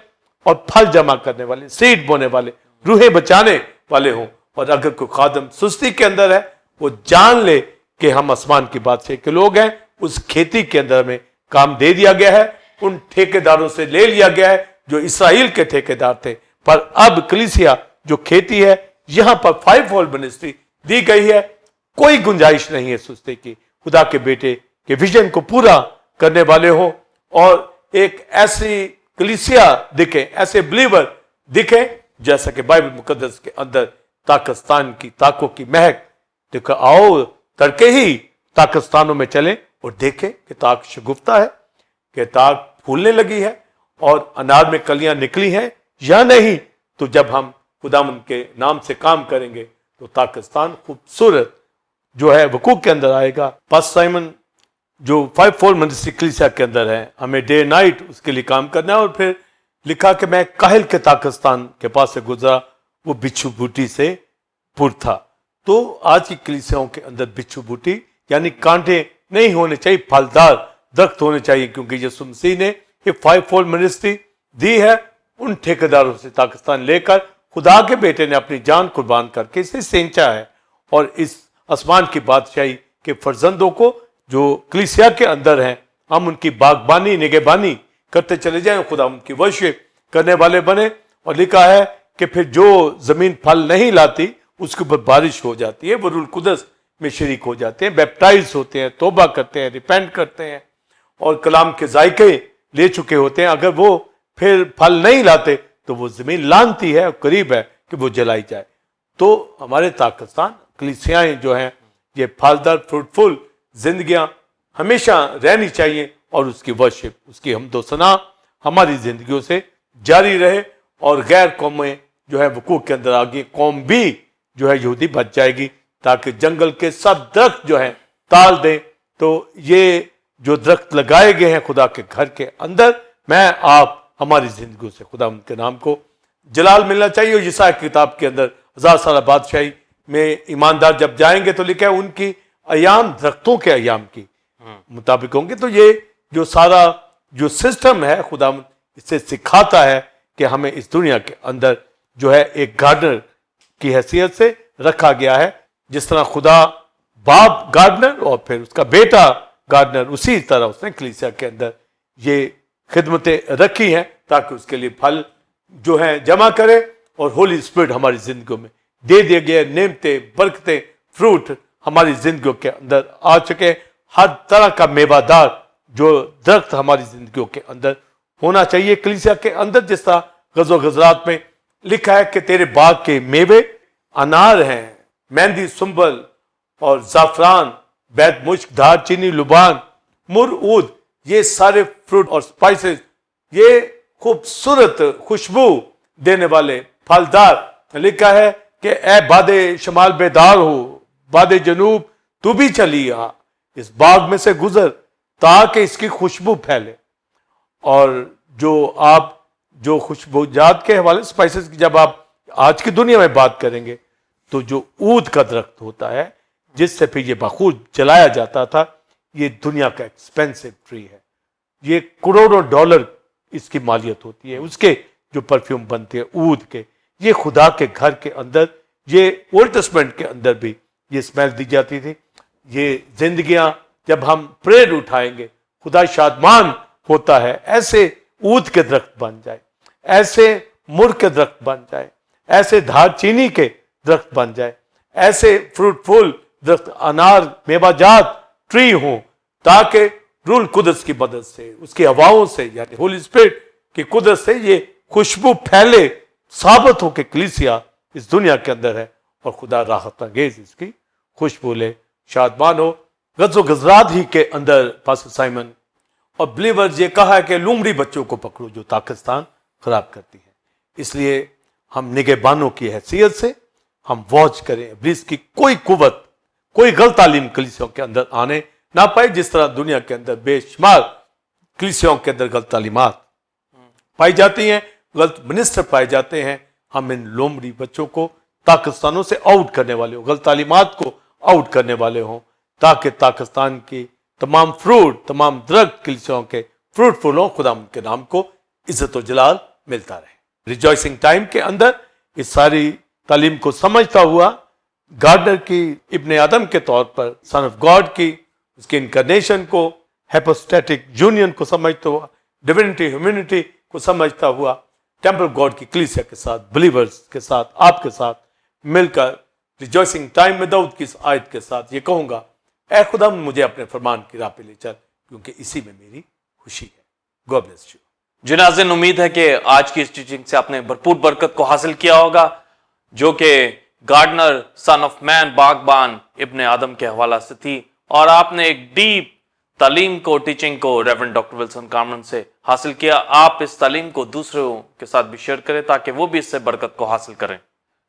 [SPEAKER 1] اور پھل جمع کرنے والے، سیڈ بونے والے، روحیں بچانے والے ہوں۔ اور اگر کوئی خادم سستی کے اندر ہے، وہ جان لے کہ ہم آسمان کی بادشاہی کے لوگ ہیں، اس کھیتی کے اندر ہمیں کام دے دیا گیا ہے، ان ٹھیکیداروں سے لے لیا گیا ہے جو اسرائیل کے ٹھیکیدار تھے، پر اب کلیسیا جو کھیتی ہے، یہاں پر 5 فولڈ منسٹری دی گئی ہے، کوئی گنجائش نہیں ہے سستی کی، خدا کے بیٹے کے ویژن کو پورا کرنے والے ہوں، اور ایک ایسی کلیسیا دکھیں، ایسے بلیور دکھیں جیسا کہ بائبل مقدس کے اندر پاکستان کی تاکوں کی مہک دیکھو، آؤ تڑکے ہی پاکستانوں میں چلیں اور دیکھیں کہ تاک شگفتہ ہے، کہ تاک پھولنے لگی ہے اور انار میں کلیاں نکلی ہیں یا نہیں۔ تو جب ہم خداوند کے نام سے کام کریں گے تو پاکستان خوبصورت جو ہے وقوع کے اندر آئے گا. پاس سائمن جو 5-4 منسٹری کلیسیا کے اندر ہے, ہمیں ڈے نائٹ اس کے لیے کام کرنا ہے. اور پھر لکھا کہ میں کاہل کے پاکستان کے پاس سے گزرا, وہ بچھو بوٹی سے پر تھا. تو آج کی کلیسیاؤں کے اندر بچھو بوٹی یعنی کانٹے نہیں ہونے چاہیے, پھلدار درخت ہونے چاہیے, کیونکہ یسوع مسیح نے یہ 5-4 منسٹری دی ہے ان ٹھیکیداروں سے پاکستان لے کر. خدا کے بیٹے نے اپنی جان قربان کر کے اسے سینچا ہے, اور اس آسمان کی بادشاہی کے فرزندوں کو جو کلیسیا کے اندر ہیں ہم ان کی باغبانی نگہبانی کرتے چلے جائیں, خدا ان کی ورشپ کرنے والے بنے. اور لکھا ہے کہ پھر جو زمین پھل نہیں لاتی اس کے اوپر بارش ہو جاتی ہے, وہ روح القدس میں شریک ہو جاتے ہیں, بیپٹائز ہوتے ہیں, توبہ کرتے ہیں, ریپینٹ کرتے ہیں اور کلام کے ذائقے لے چکے ہوتے ہیں. اگر وہ پھر پھل نہیں لاتے تو وہ زمین لانتی ہے اور قریب ہے کہ وہ جلائی جائے. تو ہمارے پاکستان کلیسیاں جو ہیں یہ پھلدار فروٹفل زندگیاں ہمیشہ رہنی چاہیے, اور اس کی ورشپ اس کی حمد و ثنا ہماری زندگیوں سے جاری رہے. اور غیر قومیں جو ہے وقوع کے اندر آگے, قوم بھی جو ہے یہودی بچ جائے گی, تاکہ جنگل کے سب درخت جو ہیں تال دیں. تو یہ جو درخت لگائے گئے ہیں خدا کے گھر کے اندر, میں آپ ہماری زندگیوں سے خدا ان کے نام کو جلال ملنا چاہیے. اور یسایا کی کتاب کے اندر 1000 سالہ بادشاہی میں ایماندار جب جائیں گے تو لکھا ہے ان کی ایام درختوں کے ایام کی مطابق ہوں گے. تو یہ جو سارا جو سسٹم ہے خدا اس سے سکھاتا ہے کہ ہمیں اس دنیا کے اندر جو ہے ایک گارڈنر کی حیثیت سے رکھا گیا ہے. جس طرح خدا باپ گارڈنر اور پھر اس کا بیٹا گارڈنر, اسی طرح اس نے کلیسیا کے اندر یہ خدمتیں رکھی ہیں تاکہ اس کے لیے پھل جو ہیں جمع کرے. اور ہولی اسپرٹ ہماری زندگیوں میں دے دیے گئے نعمتیں, برکتیں, فروٹ ہماری زندگیوں کے اندر آ چکے. ہر طرح کا میوہ دار جو درخت ہماری زندگیوں کے اندر ہونا چاہیے کلیسیا کے اندر. جس طرح غزل و غزلات میں لکھا ہے کہ تیرے باغ کے میوے انار ہیں, مہندی, سنبل اور زعفران, بیت مشک, دار چینی, لبان, مر, عود, یہ سارے فروٹ اور سپائسز یہ خوبصورت خوشبو دینے والے پھلدار. لکھا ہے کہ اے باد شمال بیدار ہو, باد جنوب تو بھی چلی آ, اس باغ میں سے گزر تاکہ اس کی خوشبو پھیلے. اور جو آپ جو خوشبو جات کے حوالے سپائسز کی جب آپ آج کی دنیا میں بات کریں گے تو جو عود کا درخت ہوتا ہے جس سے پھر یہ بخور جلایا جاتا تھا, یہ دنیا کا ایکسپینسو ٹری ہے. یہ کروڑوں ڈالر اس کی مالیت ہوتی ہے. اس کے جو پرفیوم بنتے ہیں عود کے, یہ خدا کے گھر کے اندر, یہ اولڈ ٹیسٹمنٹ کے اندر بھی یہ اسمیل دی جاتی تھی. یہ زندگیاں جب ہم پریڈ اٹھائیں گے خدا شادمان ہوتا ہے. ایسے عود کے درخت بن جائے, ایسے مر کے درخت بن جائے, ایسے دھار چینی کے درخت بن جائے, ایسے فروٹفل درخت, انار, میوہ جات ٹری ہوں, تاکہ روح القدس کی مدد سے, اس کی ہواؤں سے یعنی ہولی اسپرٹ کی قدرت سے یہ خوشبو پھیلے, ثابت ہو کہ کلیسیا اس دنیا کے اندر ہے اور خدا راحت انگیز اس کی خوشبو لے, شادمان ہو. غزل و غزلات ہی کے اندر پاسٹر سائمن اور بلیورز یہ کہا ہے کہ لومڑی بچوں کو پکڑو جو پاکستان خراب کرتی ہے. اس لیے ہم نگہبانوں کی حیثیت سے ہم واچ کریں, ابلیس کی کوئی قوت, کوئی غلط تعلیم کلیسیوں کے اندر آنے نہ پائے. جس طرح دنیا کے اندر بے شمار کلیسیوں کے اندر غلط تعلیمات پائی جاتی ہیں, غلط منسٹر پائے جاتے ہیں, ہم ان لومڑی بچوں کو پاکستانوں سے آؤٹ کرنے والے ہوں, غلط تعلیمات کو آؤٹ کرنے والے ہوں, تاکہ پاکستان کی تمام فروٹ, تمام درخت کلیسیوں کے فروٹ فل ہوں, خدا ان کے نام کو عزت و جلال ملتا رہے. ریجوائسنگ ٹائم کے اندر اس ساری تعلیم کو سمجھتا ہوا, گارڈنر کی ابن آدم کے طور پر سن آف گاڈ کی اس کی انکارنیشن کو, ہیپوسٹیٹک یونین کو سمجھتا ہوا, ڈیوینٹی ہیومینٹی کو سمجھتا ہوا, ٹیمپل گاڈ کی کلیسیا کے ساتھ, بلیورز کے ساتھ, آپ کے ساتھ مل کر ریجوائسنگ ٹائم میں داؤد کی اس آیت کے ساتھ یہ کہوں گا, اے خدا مجھے اپنے فرمان کی راہ پہ لے چل, کیونکہ اسی میں میری خوشی ہے. God bless you.
[SPEAKER 2] جی ناظرین, امید ہے کہ آج کی اس ٹیچنگ سے آپ نے بھرپور برکت کو حاصل کیا ہوگا, جو کہ گارڈنر, سن آف مین, باغبان ابن آدم کے حوالہ سے تھی, اور آپ نے ایک ڈیپ تعلیم کو, ٹیچنگ کو ریورنڈ ڈاکٹر ولسن کارمن سے حاصل کیا. آپ اس تعلیم کو دوسروں کے ساتھ بھی شیئر کریں تاکہ وہ بھی اس سے برکت کو حاصل کریں.